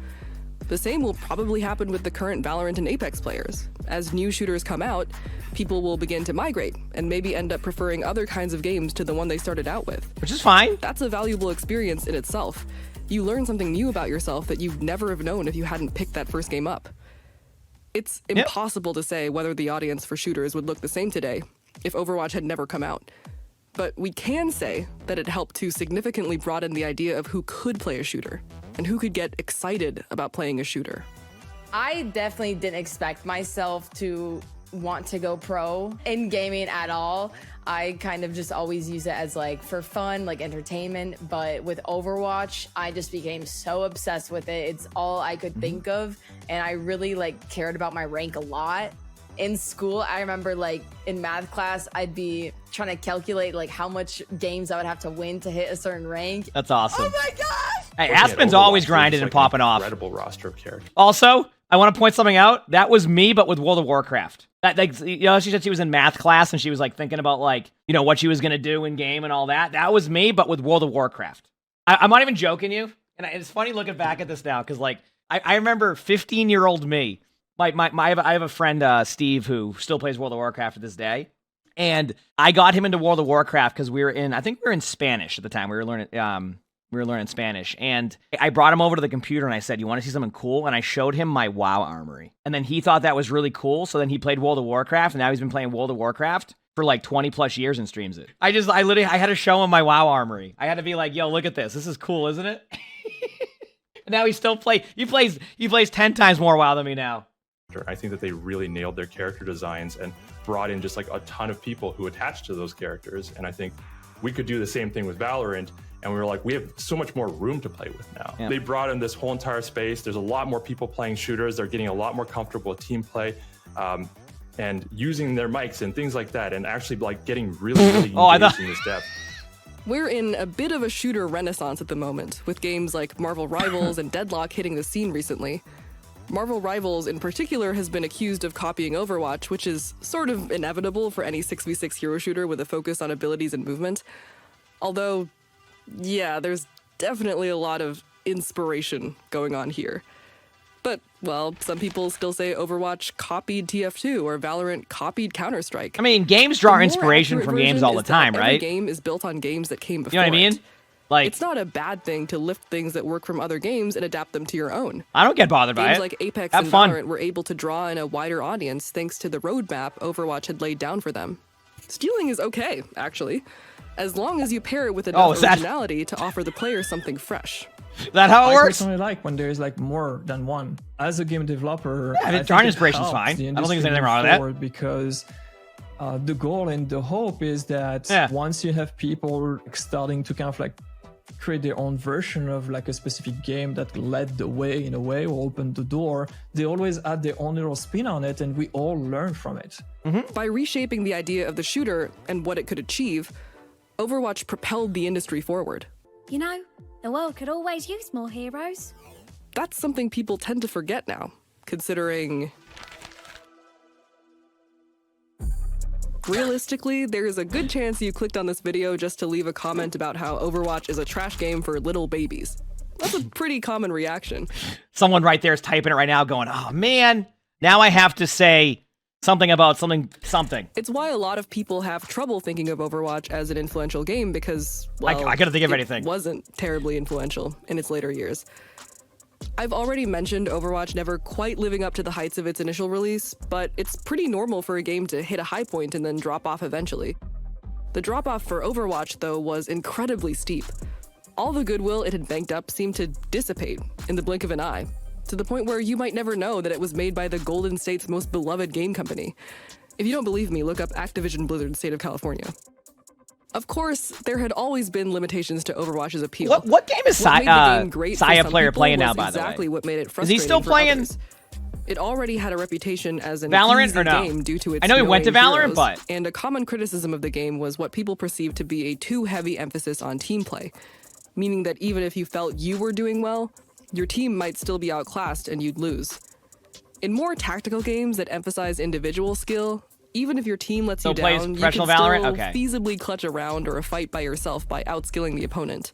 The same will probably happen with the current Valorant and Apex players. As new shooters come out, people will begin to migrate and maybe end up preferring other kinds of games to the one they started out with. Which is fine. That's a valuable experience in itself. You learn something new about yourself that you'd never have known if you hadn't picked that first game up. It's impossible to say whether the audience for shooters would look the same today if Overwatch had never come out. But we can say that it helped to significantly broaden the idea of who could play a shooter and who could get excited about playing a shooter. I definitely didn't expect myself to want to go pro in gaming at all. I kind of just always use it as like for fun, like entertainment. But with Overwatch, I just became so obsessed with it. It's all I could think of. And I really like cared about my rank a lot. In school, I remember like in math class, I'd be trying to calculate like how much games I would have to win to hit a certain rank. That's awesome. Oh my gosh! Hey, Aspen's always grinding and popping off. Incredible roster of characters. Also, I want to point something out. That was me, but with World of Warcraft. That, like, you know, she said she was in math class and she was like thinking about like, you know, what she was gonna do in game and all that. That was me, but with World of Warcraft. I'm not even joking you. And it's funny looking back at this now because like I remember 15-year-old me. I have a friend, Steve, who still plays World of Warcraft to this day. And I got him into World of Warcraft because I think we were in Spanish at the time. We were learning Spanish. And I brought him over to the computer and I said, you want to see something cool? And I showed him my WoW armory. And then he thought that was really cool. So then he played World of Warcraft. And now he's been playing World of Warcraft for like 20 plus years and streams it. I had to show him my WoW armory. I had to be like, yo, look at this. This is cool, isn't it? And now he plays 10 times more WoW than me now. I think that they really nailed their character designs and brought in just like a ton of people who attached to those characters. And I think we could do the same thing with Valorant. And we were like, we have so much more room to play with now. Yeah. They brought in this whole entire space. There's a lot more people playing shooters. They're getting a lot more comfortable with team play and using their mics and things like that. And actually like getting really engaged in this depth. We're in a bit of a shooter renaissance at the moment, with games like Marvel Rivals and Deadlock hitting the scene recently. Marvel Rivals in particular has been accused of copying Overwatch, which is sort of inevitable for any 6v6 hero shooter with a focus on abilities and movement. Although, yeah, there's definitely a lot of inspiration going on here. But, well, some people still say Overwatch copied TF2 or Valorant copied Counter-Strike. I mean, games draw inspiration from games all the time, right? Every game is built on games that came before. You know what I mean? Like, it's not a bad thing to lift things that work from other games and adapt them to your own. I don't get bothered by it. Games like Apex and Valorant were able to draw in a wider audience thanks to the roadmap Overwatch had laid down for them. Stealing is okay, actually, as long as you pair it with enough originality to offer the player something fresh. Is that how it works? I personally like when there's like more than one. As a game developer, yeah, drawing inspiration's fine. I don't think there's anything wrong with that. Because the goal and the hope is that once you have people starting to kind of like create their own version of like a specific game that led the way in a way or opened the door, they always add their own little spin on it and we all learn from it. By reshaping the idea of the shooter and what it could achieve, Overwatch propelled the industry forward. You know, the world could always use more heroes. That's something people tend to forget now, considering... Realistically, there is a good chance you clicked on this video just to leave a comment about how Overwatch is a trash game for little babies. That's a pretty common reaction. Someone right there is typing it right now going, oh man, now I have to say something about something. It's why a lot of people have trouble thinking of Overwatch as an influential game because, well, I gotta think of anything. It wasn't terribly influential in its later years. I've already mentioned Overwatch never quite living up to the heights of its initial release, but it's pretty normal for a game to hit a high point and then drop off eventually. The drop-off for Overwatch, though, was incredibly steep. All the goodwill it had banked up seemed to dissipate in the blink of an eye, to the point where you might never know that it was made by the Golden State's most beloved game company. If you don't believe me, look up Activision Blizzard State of California. Of course, there had always been limitations to Overwatch's appeal. What game is Saya player playing now, by the way? Exactly what made it frustrating. Is he still playing? It already had a reputation as an Valorant easy or no? game due to its I know he went to Valorant, heroes, but and a common criticism of the game was what people perceived to be a too heavy emphasis on team play, meaning that even if you felt you were doing well, your team might still be outclassed and you'd lose. In more tactical games that emphasize individual skill, even if your team lets you down, you can still feasibly clutch a round or a fight by yourself by outskilling the opponent.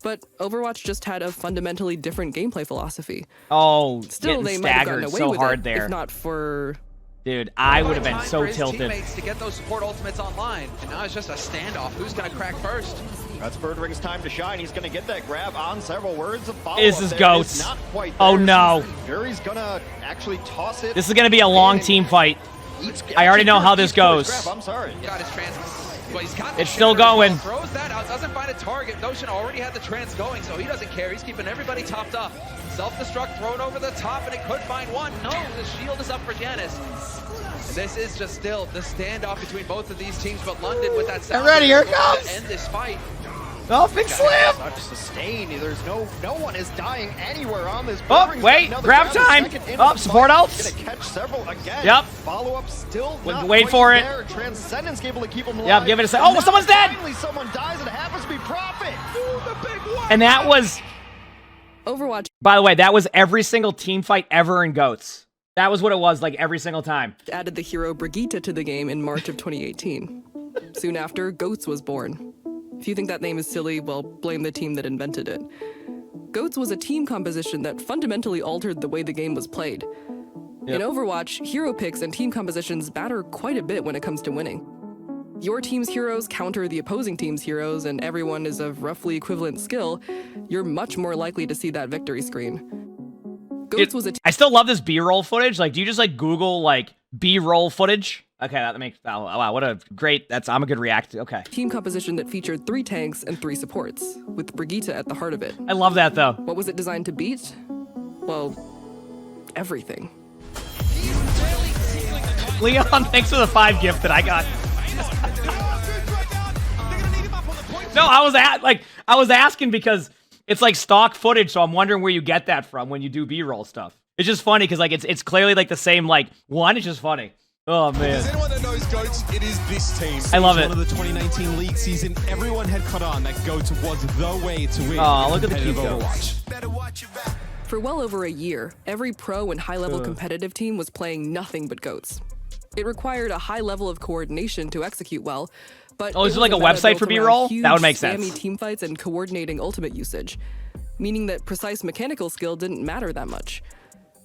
But Overwatch just had a fundamentally different gameplay philosophy. Oh, still, they might have gotten away so with hard it, there. If not for... Dude, I would have been so tilted. Teammates to get those support ultimates online, and now it's just a standoff. Who's going to crack first? That's Birdring's time to shine. He's going to get that grab on several words of follow-up. This is Ghosts. Oh no. Jury's going to actually toss it. This is going to be a long team fight. I already know how this goes. I'm sorry. Got his trans. Well, he's got it's still going. Throws that out. Doesn't find a target. Notion already had the trans going, so he doesn't care. He's keeping everybody topped up. Self-destruct thrown over the top, and it could find one. No, the shield is up for Janice. And this is just still the standoff between both of these teams, but London with that sound. Get ready, here it to comes! end this fight. Oh, big slam! Such sustain. There's no one is dying anywhere on this. Oh, wait, grab time. Oh, support ults. Gonna catch several again. Yep. Follow up still. Not Wait quite for it. there. Transcendence able to keep him alive. Yep, give it a second. Oh, someone's dead. Finally, someone dies, and it happens to be Prophet. Ooh, the big one. And that was Overwatch. By the way, that was every single team fight ever in GOATS. That was what it was like every single time. Added the hero Brigitte to the game in March of 2018. Soon after, GOATS was born. If you think that name is silly, well, blame the team that invented it. GOATS was a team composition that fundamentally altered the way the game was played. In Overwatch, hero picks and team compositions matter quite a bit when it comes to winning. Your team's heroes counter the opposing team's heroes, and everyone is of roughly equivalent skill, you're much more likely to see that victory screen. GOATS was a I still love this B-roll footage. Like, do you just like Google like B-roll footage? Okay, that makes, oh, wow, what a great, I'm a good react. Okay. team composition that featured 3 tanks and 3 supports, with Brigitte at the heart of it. I love that though. What was it designed to beat? Well, everything. Leon, thanks for the 5 gift that I got. No, I was asking because it's like stock footage, so I'm wondering where you get that from when you do B-roll stuff. It's just funny because like it's clearly like the same like one. It's just funny. Oh man. Is anyone that knows GOATS, it is this team. I love it. One of the 2019 league season, everyone had caught on that GOATS was the way to win. Oh, look at the cute Overwatch. For well over a year, every pro and high-level competitive team was playing nothing but GOATS. It required a high level of coordination to execute well, but is it like a website for B-roll? That would make sense. Spammy team fights and coordinating ultimate usage, meaning that precise mechanical skill didn't matter that much.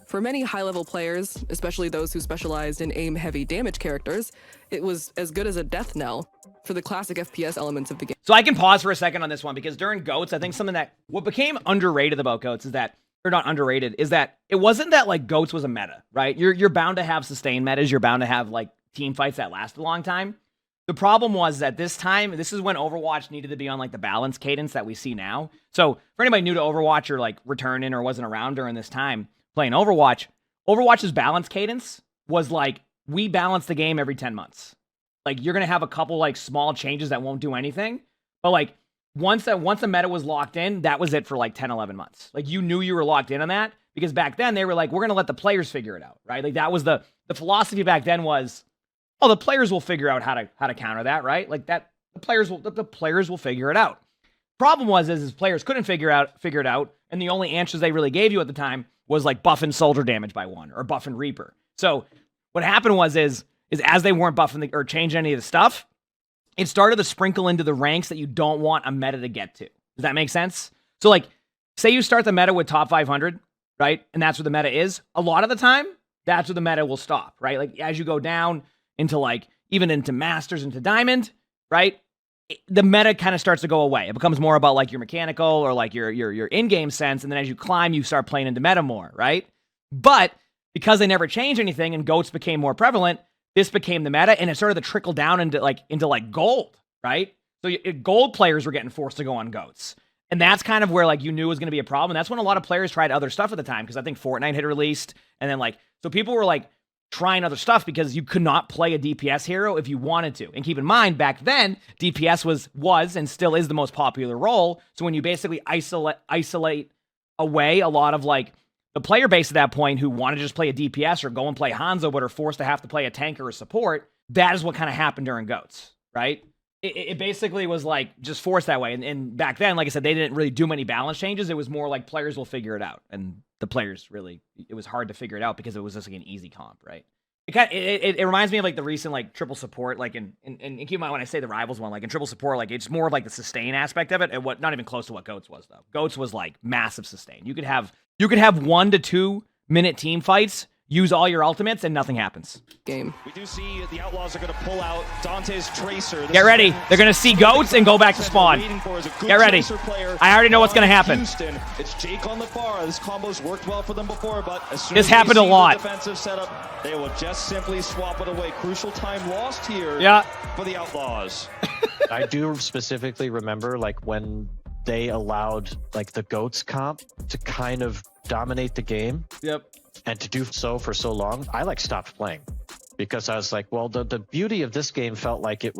For many high-level players, especially those who specialized in aim-heavy damage characters, it was as good as a death knell for the classic FPS elements of the game. So I can pause for a second on this one because during GOATS, I think something that what became underrated about GOATS is that, or not underrated, is that it wasn't that like GOATS was a meta, right? You're bound to have sustained metas. You're bound to have like team fights that last a long time. The problem was that this time, this is when Overwatch needed to be on like the balance cadence that we see now. So for anybody new to Overwatch or like returning or wasn't around during this time playing Overwatch, Overwatch's balance cadence was like, we balance the game every 10 months. Like you're going to have a couple like small changes that won't do anything. But like once the meta was locked in, that was it for like 10, 11 months. Like you knew you were locked in on that because back then they were like, we're going to let the players figure it out, right? Like that was the philosophy back then was, oh, the players will figure out how to counter that, right? Like that the players will figure it out. Problem was is players couldn't figure it out, and the only answers they really gave you at the time was like buffing soldier damage by 1 or buffing Reaper. So what happened was is as they weren't buffing or changing any of the stuff, it started to sprinkle into the ranks that you don't want a meta to get to. Does that make sense? So like, say you start the meta with top 500, right? And that's where the meta is. A lot of the time, that's where the meta will stop, right? Like as you go down into like, even into Masters, into Diamond, right? The meta kind of starts to go away. It becomes more about like your mechanical or like your in-game sense. And then as you climb, you start playing into meta more, right? But because they never changed anything and GOATS became more prevalent, this became the meta and it started to trickle down into like gold, right? So gold players were getting forced to go on GOATS. And that's kind of where like you knew was going to be a problem. And that's when a lot of players tried other stuff at the time because I think Fortnite had released. And then like, so people were like, trying other stuff because you could not play a DPS hero if you wanted to. And keep in mind, back then, DPS was and still is the most popular role. So when you basically isolate away a lot of like the player base at that point who want to just play a DPS or go and play Hanzo but are forced to have to play a tank or a support, that is what kind of happened during GOATS, right? It basically was like just forced that way. And back then, like I said, they didn't really do many balance changes. It was more like players will figure it out. And the players really, it was hard to figure it out because it was just like an easy comp, right? It reminds me of like the recent like triple support, like and keep in mind when I say the rivals one, like in triple support, like it's more of like the sustain aspect of it, and what not even close to what GOATS was though. GOATS was like massive sustain. You could have 1 to 2 minute team fights, use all your ultimates, and nothing happens. Game. We do see the Outlaws are going to pull out Dante's Tracer. Get ready. They're going to see GOATS and go back to spawn. Get ready. I already know what's going to happen. Houston. It's Jake on the far. This combo's worked well for them before, but as soon this as happened a lot. The defensive setup, they will just simply swap it away. Crucial time lost here for the Outlaws. I do specifically remember like when they allowed like the GOATS comp to kind of dominate the game. Yep. And to do so for so long, I like stopped playing. because I was like, well, the beauty of this game felt like it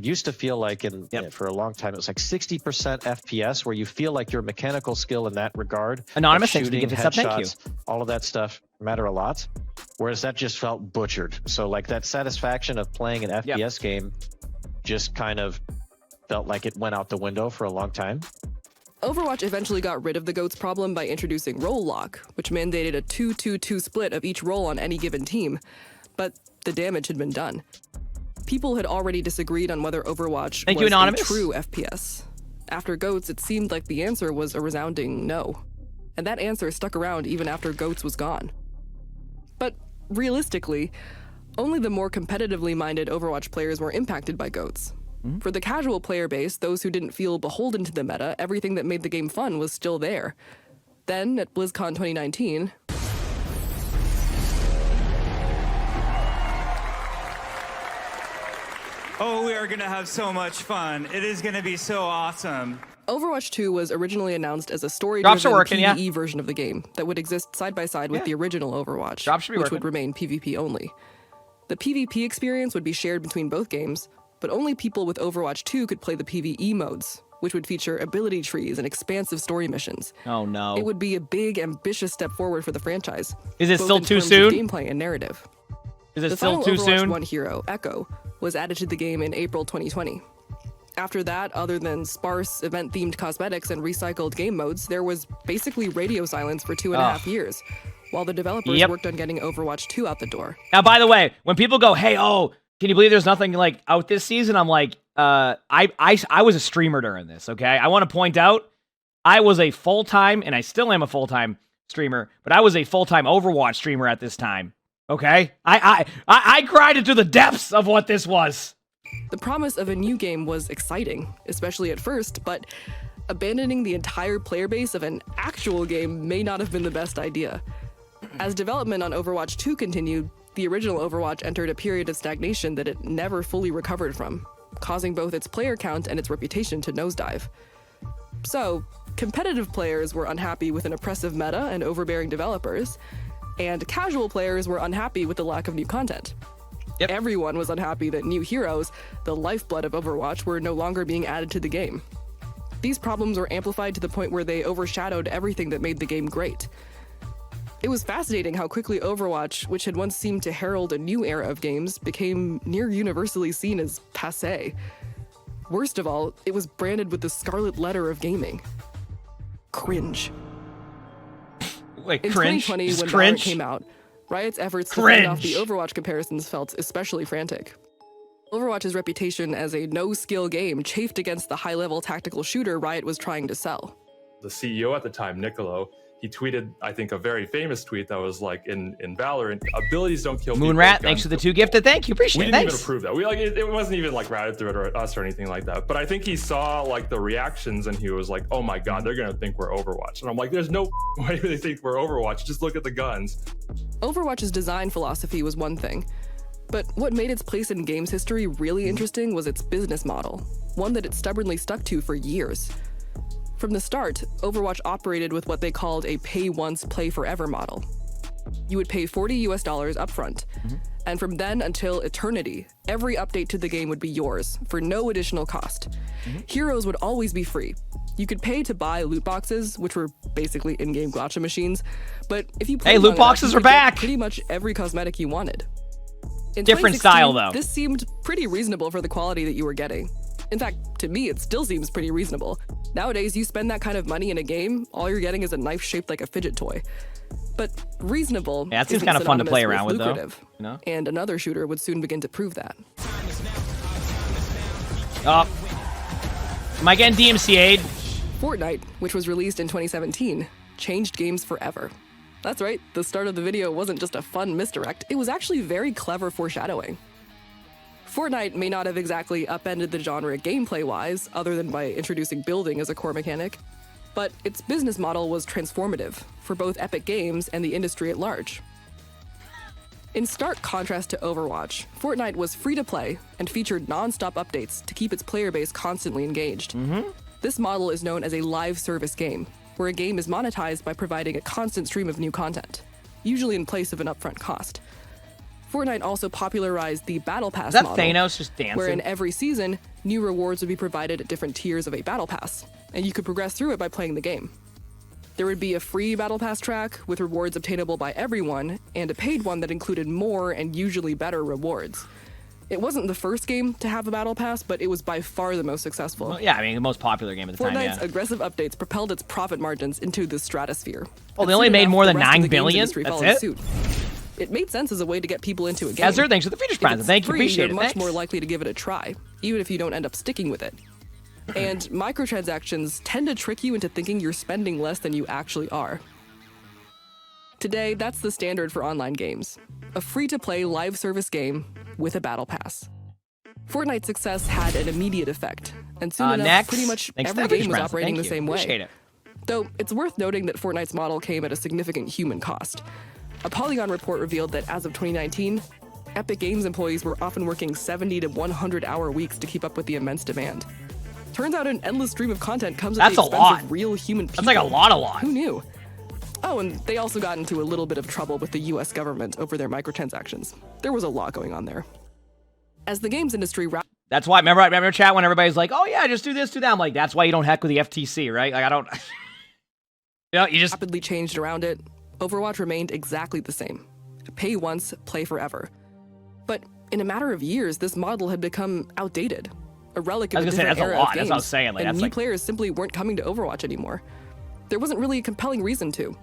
used to feel like for a long time, it was like 60% FPS where you feel like your mechanical skill in that regard. Anonymous, shooting, thanks for the gift sub, thank you. All of that stuff matter a lot. Whereas that just felt butchered. So like that satisfaction of playing an FPS game just kind of felt like it went out the window for a long time. Overwatch eventually got rid of the GOATS problem by introducing role lock, which mandated a 2-2-2 split of each role on any given team. But the damage had been done. People had already disagreed on whether Overwatch was a true FPS. After GOATS, it seemed like the answer was a resounding no. And that answer stuck around even after GOATS was gone. But realistically, only the more competitively minded Overwatch players were impacted by GOATS. For the casual player base, those who didn't feel beholden to the meta, everything that made the game fun was still there. Then, at BlizzCon 2019... Oh, we are going to have so much fun. It is going to be so awesome. Overwatch 2 was originally announced as a story-driven PvE version of the game that would exist side by side with the original Overwatch, which would remain PvP only. The PvP experience would be shared between both games, but only people with Overwatch 2 could play the PvE modes, which would feature ability trees and expansive story missions. Oh no. It would be a big, ambitious step forward for the franchise. Is it still too both in soon? terms of gameplay and narrative. Is it still too soon? The final Overwatch 1 hero, Echo, was added to the game in April 2020. After that, other than sparse event-themed cosmetics and recycled game modes, there was basically radio silence for 2.5 years, while the developers worked on getting Overwatch 2 out the door. Now, by the way, when people go, hey, can you believe there's nothing like out this season? I'm like, I was a streamer during this, okay? I want to point out, I was a full-time, and I still am a full-time streamer, but I was a full-time Overwatch streamer at this time, okay? I cried into the depths of what this was. The promise of a new game was exciting, especially at first, but abandoning the entire player base of an actual game may not have been the best idea. As development on Overwatch 2 continued, the original Overwatch entered a period of stagnation that it never fully recovered from, causing both its player count and its reputation to nosedive. So, competitive players were unhappy with an oppressive meta and overbearing developers, and casual players were unhappy with the lack of new content. Everyone was unhappy that new heroes, the lifeblood of Overwatch, were no longer being added to the game. These problems were amplified to the point where they overshadowed everything that made the game great. It was fascinating how quickly Overwatch, which had once seemed to herald a new era of games, became near universally seen as passé. Worst of all, it was branded with the scarlet letter of gaming. Cringe. Wait, in cringe? 2020, Just when cringe? Valorant came out, Riot's efforts to fend off the Overwatch comparisons felt especially frantic. Overwatch's reputation as a no-skill game chafed against the high-level tactical shooter Riot was trying to sell. The CEO at the time, Nicolo, he tweeted, I think, a very famous tweet that was like, in Valorant, abilities don't kill people. Moonrat, thanks for the 2 gifted. Thank you, appreciate it. We didn't Thanks. even approve that. We it wasn't even like Riot threw it or us or anything like that. But I think he saw like the reactions and he was like, oh my God, they're gonna think we're Overwatch. And I'm like, there's no way they think we're Overwatch. Just look at the guns. Overwatch's design philosophy was one thing, but what made its place in games history really interesting was its business model, one that it stubbornly stuck to for years. From the start, Overwatch operated with what they called a pay once, play forever model. You would pay $40 upfront, and from then until eternity, every update to the game would be yours for no additional cost. Heroes would always be free. You could pay to buy loot boxes, which were basically in-game gacha machines, but if you played loot boxes are back! Pretty much every cosmetic you wanted. In Different 2016, style, though. This seemed pretty reasonable for the quality that you were getting. In fact, to me, it still seems pretty reasonable. Nowadays, you spend that kind of money in a game, all you're getting is a knife shaped like a fidget toy. But reasonable Yeah, that seems isn't kind of fun to play synonymous around with, though. lucrative. You know? And another shooter would soon begin to prove that. Am I getting DMCA'd? Fortnite, which was released in 2017, changed games forever. That's right, the start of the video wasn't just a fun misdirect, it was actually very clever foreshadowing. Fortnite may not have exactly upended the genre gameplay-wise, other than by introducing building as a core mechanic, but its business model was transformative for both Epic Games and the industry at large. In stark contrast to Overwatch, Fortnite was free to play and featured non-stop updates to keep its player base constantly engaged. This model is known as a live service game, where a game is monetized by providing a constant stream of new content, usually in place of an upfront cost. Fortnite also popularized the Battle Pass Is that model, Thanos just dancing? where in every season, new rewards would be provided at different tiers of a Battle Pass, and you could progress through it by playing the game. There would be a free Battle Pass track with rewards obtainable by everyone, and a paid one that included more and usually better rewards. It wasn't the first game to have a Battle Pass, but it was by far the most successful. Well, yeah, I mean, the most popular game at the time, Fortnite's yeah. aggressive updates propelled its profit margins into the stratosphere. Oh, they only made more than 9 billion? That's it? Suit. It made sense as a way to get people into a game. Ezra, thanks for the features present. Thank you, appreciate it. You're much Thanks. more likely to give it a try, even if you don't end up sticking with it. And microtransactions tend to trick you into thinking you're spending less than you actually are. Today, that's the standard for online games. A free-to-play live service game with a battle pass. Fortnite's success had an immediate effect, and soon enough, next. pretty much Thanks for every the game was features operating present. the same way. Appreciate it. Though it's worth noting that Fortnite's model came at a significant human cost. A Polygon report revealed that as of 2019, Epic Games employees were often working 70 to 100-hour weeks to keep up with the immense demand. Turns out an endless stream of content comes at the expense of real human people. That's like a lot. Who knew? Oh, and they also got into a little bit of trouble with the US government over their microtransactions. There was a lot going on there. As the games industry That's why, remember chat when everybody's like, oh yeah, just do this, do that. I'm like, that's why you don't heck with the FTC, right? Like, I don't... you just... rapidly changed around it, Overwatch remained exactly the same. Pay once, play forever. But in a matter of years, this model had become outdated. A relic of a different era of games. That's what I was saying. Like, and that's new like... players simply weren't coming to Overwatch anymore. There wasn't really a compelling reason to,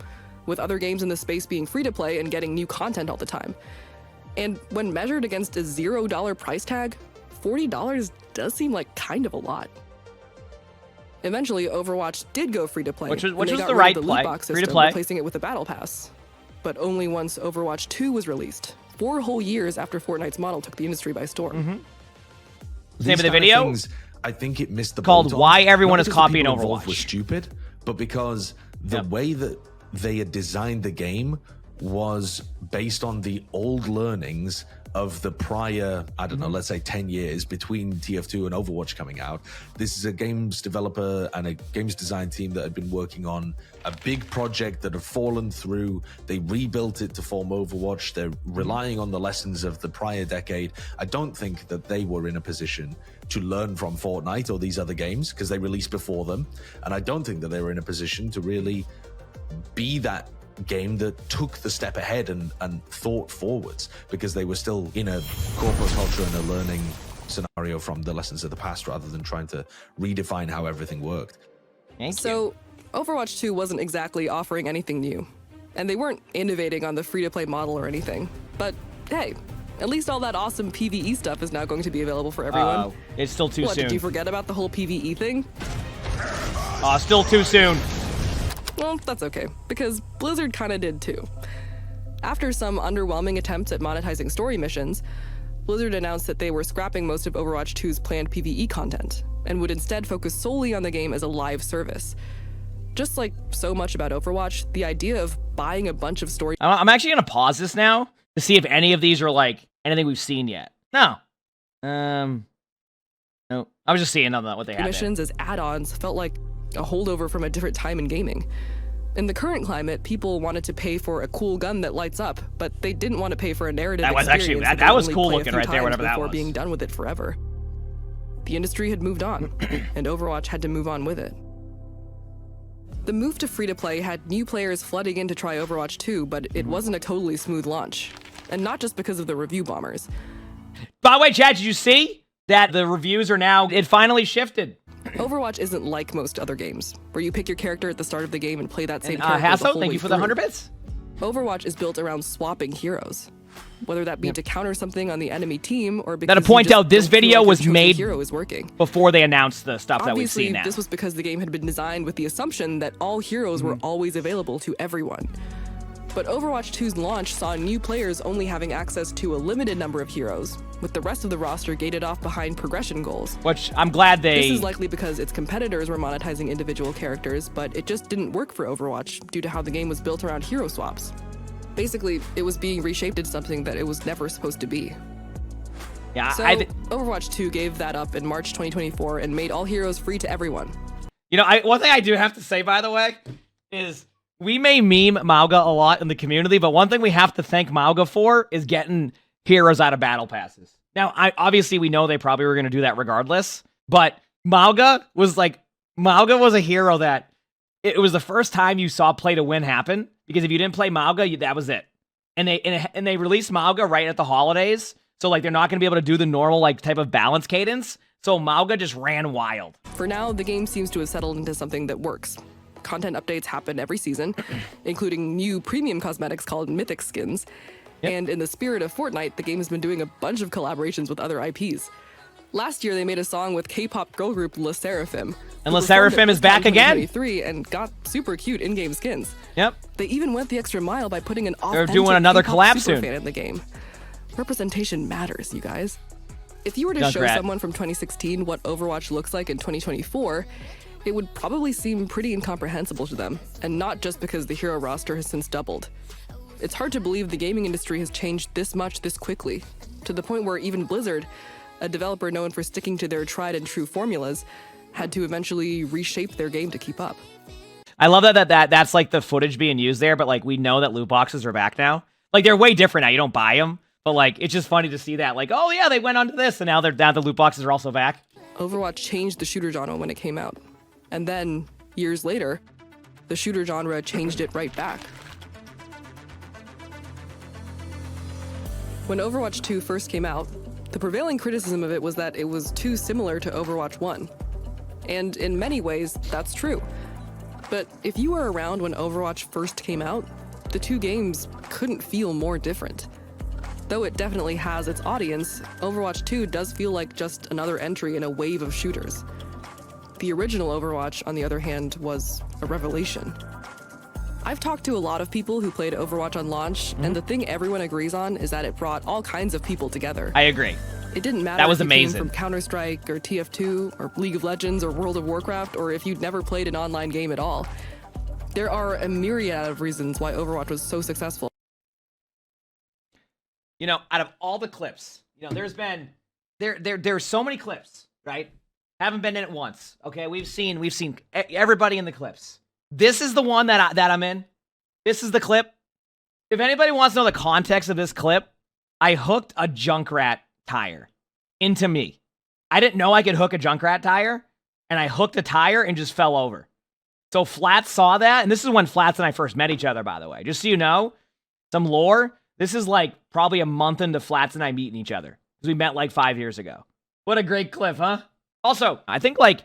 with other games in the space being free to play and getting new content all the time. And when measured against a $0 price tag, $40 does seem like kind of a lot. Eventually, Overwatch did go free to play, which was the the right loot play. box Free to system, play, replacing it with a battle pass. But only once Overwatch 2 was released, 4 whole years after Fortnite's model took the industry by storm. Name of the video? Things, I think it missed the called boat on. "Why Everyone Not is because the Copying people involved Overwatch." Was stupid, but because the way that they had designed the game was based on the old learnings of the prior, I don't know, let's say 10 years between TF2 and Overwatch coming out. This is a games developer and a games design team that had been working on a big project that had fallen through. They rebuilt it to form Overwatch. They're relying on the lessons of the prior decade. I don't think that they were in a position to learn from Fortnite or these other games because they released before them. And I don't think that they were in a position to really be that game that took the step ahead and thought forwards, because they were still in a corporate culture and a learning scenario from the lessons of the past rather than trying to redefine how everything worked. So Overwatch 2 wasn't exactly offering anything new, and they weren't innovating on the free-to-play model or anything. But hey, at least all that awesome PvE stuff is now going to be available for everyone. It's still too soon. soon. Did you forget about the whole PvE thing? Still too soon. Well, that's okay, because Blizzard kinda did too. After some underwhelming attempts at monetizing story missions, Blizzard announced that they were scrapping most of Overwatch 2's planned PvE content, and would instead focus solely on the game as a live service. Just like so much about Overwatch, the idea of buying a bunch of story... I'm actually gonna pause this now to see if any of these are like anything we've seen yet. No. No. I was just seeing what they had missions there. as add-ons felt like a holdover from a different time in gaming. In the current climate, people wanted to pay for a cool gun that lights up, but they didn't want to pay for a narrative That was experience actually that was only cool play a looking few right there, times whatever that before was. being done with it forever. The industry had moved on, and Overwatch had to move on with it. The move to free-to-play had new players flooding in to try Overwatch 2, but it wasn't a totally smooth launch. And not just because of the review bombers. By the way, Chad, did you see that the reviews are now... It finally shifted. Overwatch isn't like most other games, where you pick your character at the start of the game and play that same character Hasso, the whole thank way you for the through. 100 bits. Overwatch is built around swapping heroes, whether that be to counter something on the enemy team or because Now to point you just out, this don't feel video like was your chosen made hero is working. before they announced the stuff that we've Obviously, seen now. this was because the game had been designed with the assumption that all heroes were always available to everyone. But Overwatch 2's launch saw new players only having access to a limited number of heroes, with the rest of the roster gated off behind progression goals. Which I'm glad they... This is likely because its competitors were monetizing individual characters, but it just didn't work for Overwatch due to how the game was built around hero swaps. Basically, it was being reshaped into something that it was never supposed to be. Yeah, so Overwatch 2 gave that up in March 2024 and made all heroes free to everyone. You know, one thing I do have to say, by the way, is we may meme Mauga a lot in the community, but one thing we have to thank Mauga for is getting heroes out of battle passes. Now, obviously we know they probably were going to do that regardless, but Mauga was a hero that it was the first time you saw play to win happen, because if you didn't play Mauga, that was it. And they released Mauga right at the holidays, so like they're not going to be able to do the normal like type of balance cadence. So Mauga just ran wild. For now, the game seems to have settled into something that works. Content updates happen every season, including new premium cosmetics called Mythic skins. Yep. And in the spirit of Fortnite, the game has been doing a bunch of collaborations with other IPs. Last year, they made a song with K-pop girl group LE SSERAFIM. And LE SSERAFIM is back again. And got super cute in-game skins. Yep. They even went the extra mile by putting an They're doing another collab soon. Fan in the game. Representation matters, you guys. If you were to show someone from 2016 what Overwatch looks like in 2024, it would probably seem pretty incomprehensible to them, and not just because the hero roster has since doubled. It's hard to believe the gaming industry has changed this much this quickly, to the point where even Blizzard, a developer known for sticking to their tried and true formulas, had to eventually reshape their game to keep up. I love that's like the footage being used there, but like we know that loot boxes are back now. Like they're way different now. You don't buy them. But, like, it's just funny to see that. Like, oh, yeah, they went onto this, and now the loot boxes are also back. Overwatch changed the shooter genre when it came out. And then, years later, the shooter genre changed it right back. When Overwatch 2 first came out, the prevailing criticism of it was that it was too similar to Overwatch 1. And in many ways, that's true. But if you were around when Overwatch first came out, the two games couldn't feel more different. Though it definitely has its audience, Overwatch 2 does feel like just another entry in a wave of shooters. The original Overwatch, on the other hand, was a revelation. I've talked to a lot of people who played Overwatch on launch, and the thing everyone agrees on is that it brought all kinds of people together. I agree. It didn't matter that was if you amazing. came from Counter-Strike or TF2 or League of Legends or World of Warcraft, or if you'd never played an online game at all. There are a myriad of reasons why Overwatch was so successful. You know, out of all the clips, you know, there's so many clips, right? Haven't been in it once. Okay, we've seen everybody in the clips. This is the one that I'm in. This is the clip. If anybody wants to know the context of this clip, I hooked a Junkrat tire into me. I didn't know I could hook a Junkrat tire, and I hooked a tire and just fell over. So Flats saw that, and this is when Flats and I first met each other, by the way. Just so you know, some lore. This is like probably a month into Flats and I meeting each other, because we met like 5 years ago. What a great clip, huh? Also, I think like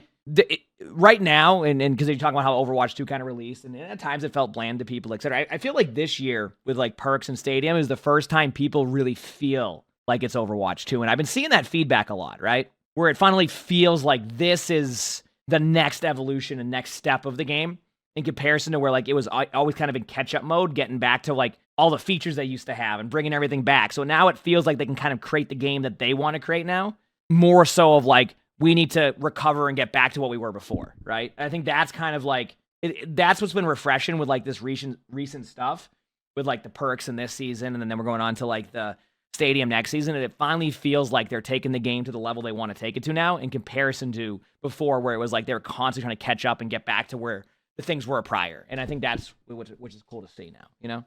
right now, and because you're talking about how Overwatch 2 kind of released, and at times it felt bland to people, etc. I feel like this year with like perks and Stadium is the first time people really feel like it's Overwatch 2. And I've been seeing that feedback a lot, right? Where it finally feels like this is the next evolution and next step of the game in comparison to where like it was always kind of in catch-up mode, getting back to like all the features they used to have and bringing everything back. So now it feels like they can kind of create the game that they want to create now, more so of like, we need to recover and get back to what we were before, right? I think that's kind of like, that's what's been refreshing with like this recent stuff with like the perks in this season, and then we're going on to like the Stadium next season, and it finally feels like they're taking the game to the level they want to take it to now in comparison to before, where it was like they were constantly trying to catch up and get back to where the things were prior. And I think that's which is cool to see now, you know?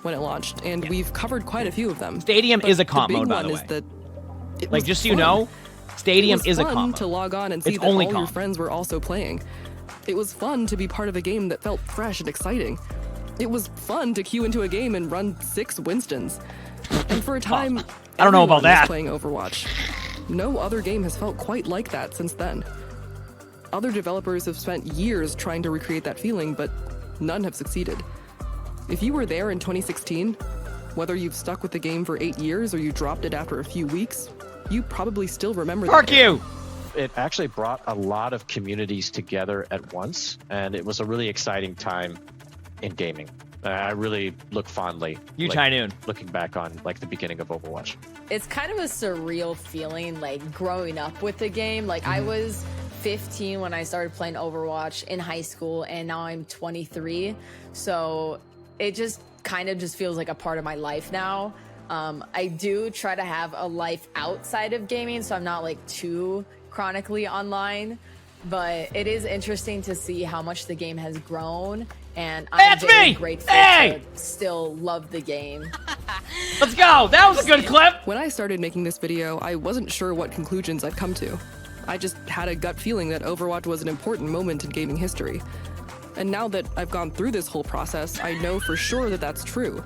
When it launched, and we've covered quite a few of them. Stadium is a comp mode, by the way. Like, just so you know, Stadium is a comp mode. To log on and see that all your friends were also playing. It was fun to be part of a game that felt fresh and exciting. It was fun to queue into a game and run 6 Winstons. And for a time, I don't know about that. Playing Overwatch. No other game has felt quite like that since then. Other developers have spent years trying to recreate that feeling, but none have succeeded. If you were there in 2016, whether you've stuck with the game for 8 years or you dropped it after a few weeks, you probably still remember that. Fuck you! It actually brought a lot of communities together at once, and it was a really exciting time in gaming. I really look fondly looking back on like the beginning of Overwatch. It's kind of a surreal feeling, like growing up with the game. Like I was 15 when I started playing Overwatch in high school, and now I'm 23. So it just kind of just feels like a part of my life now. I do try to have a life outside of gaming, so I'm not like too chronically online. but it is interesting to see how much the game has grown, and Hey, I'm very grateful to still love the game. Let's go. That was a good clip. When I started making this video, I wasn't sure what conclusions I'd come to. I just had a gut feeling that Overwatch was an important moment in gaming history. And now that I've gone through this whole process, I know for sure that that's true.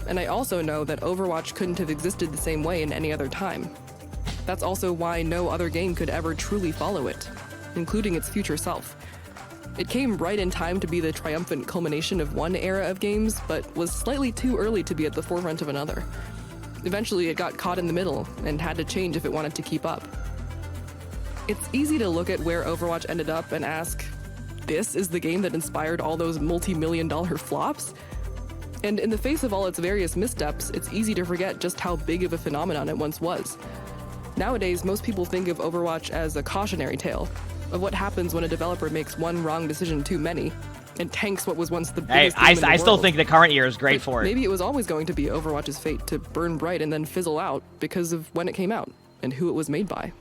And I also know that Overwatch couldn't have existed the same way in any other time. That's also why no other game could ever truly follow it, including its future self. It came right in time to be the triumphant culmination of one era of games, but was slightly too early to be at the forefront of another. Eventually, it got caught in the middle and had to change if it wanted to keep up. It's easy to look at where Overwatch ended up and ask, this is the game that inspired all those multi-million-dollar flops? And in the face of all its various missteps, it's easy to forget just how big of a phenomenon it once was. Nowadays, most people think of Overwatch as a cautionary tale of what happens when a developer makes one wrong decision too many and tanks what was once the biggest game in the I still world. think the current year is great But for it. Maybe it was always going to be Overwatch's fate to burn bright and then fizzle out because of when it came out and who it was made by.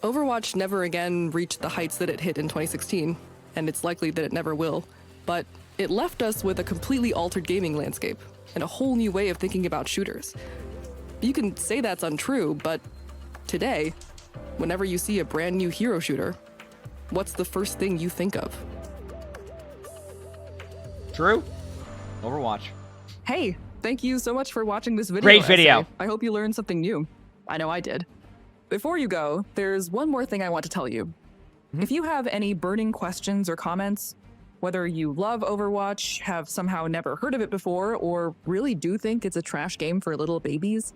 Overwatch never again reached the heights that it hit in 2016, and it's likely that it never will, but it left us with a completely altered gaming landscape and a whole new way of thinking about shooters. You can say that's untrue, but today, whenever you see a brand new hero shooter, what's the first thing you think of? True. Overwatch. Hey, thank you so much for watching this video. Great video. essay. I hope you learned something new. I know I did. Before you go, there's one more thing I want to tell you. If you have any burning questions or comments, whether you love Overwatch, have somehow never heard of it before, or really do think it's a trash game for little babies,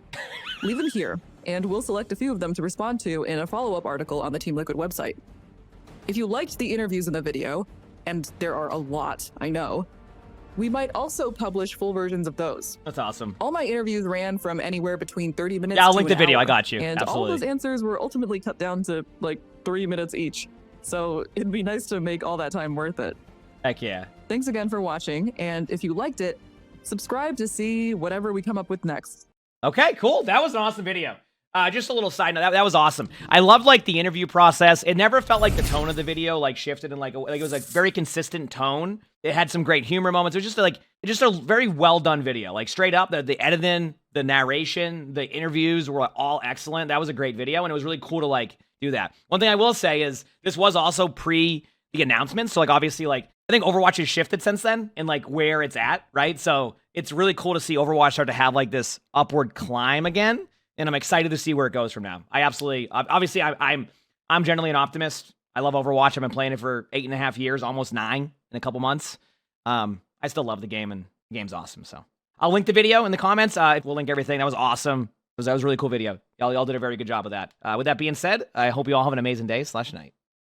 leave them here, and we'll select a few of them to respond to in a follow-up article on the Team Liquid website. If you liked the interviews in the video, and there are a lot, I know, we might also publish full versions of those. That's awesome. All my interviews ran from anywhere between 30 minutes Yeah, I'll to link an the video. hour, I got you. And Absolutely. all those answers were ultimately cut down to like 3 minutes each. So it'd be nice to make all that time worth it. Heck yeah. Thanks again for watching, and if you liked it, subscribe to see whatever we come up with next. Okay, cool. That was an awesome video. Just a little side note, that was awesome. I loved like the interview process. It never felt like the tone of the video like shifted and like it was a very consistent tone. It had some great humor moments. It was just a very well done video. Like straight up, the editing, the narration, the interviews were all excellent. That was a great video, and it was really cool to like do that. One thing I will say is this was also pre the announcement, so like obviously like I think Overwatch has shifted since then and like where it's at, right? So it's really cool to see Overwatch start to have like this upward climb again. And I'm excited to see where it goes from now. Obviously, I'm generally an optimist. I love Overwatch. I've been playing it for 8.5 years, almost 9 in a couple months. I still love the game, and the game's awesome. So I'll link the video in the comments. We'll link everything. That was awesome. That was a really cool video. Y'all did a very good job of that. With that being said, I hope you all have an amazing day/night.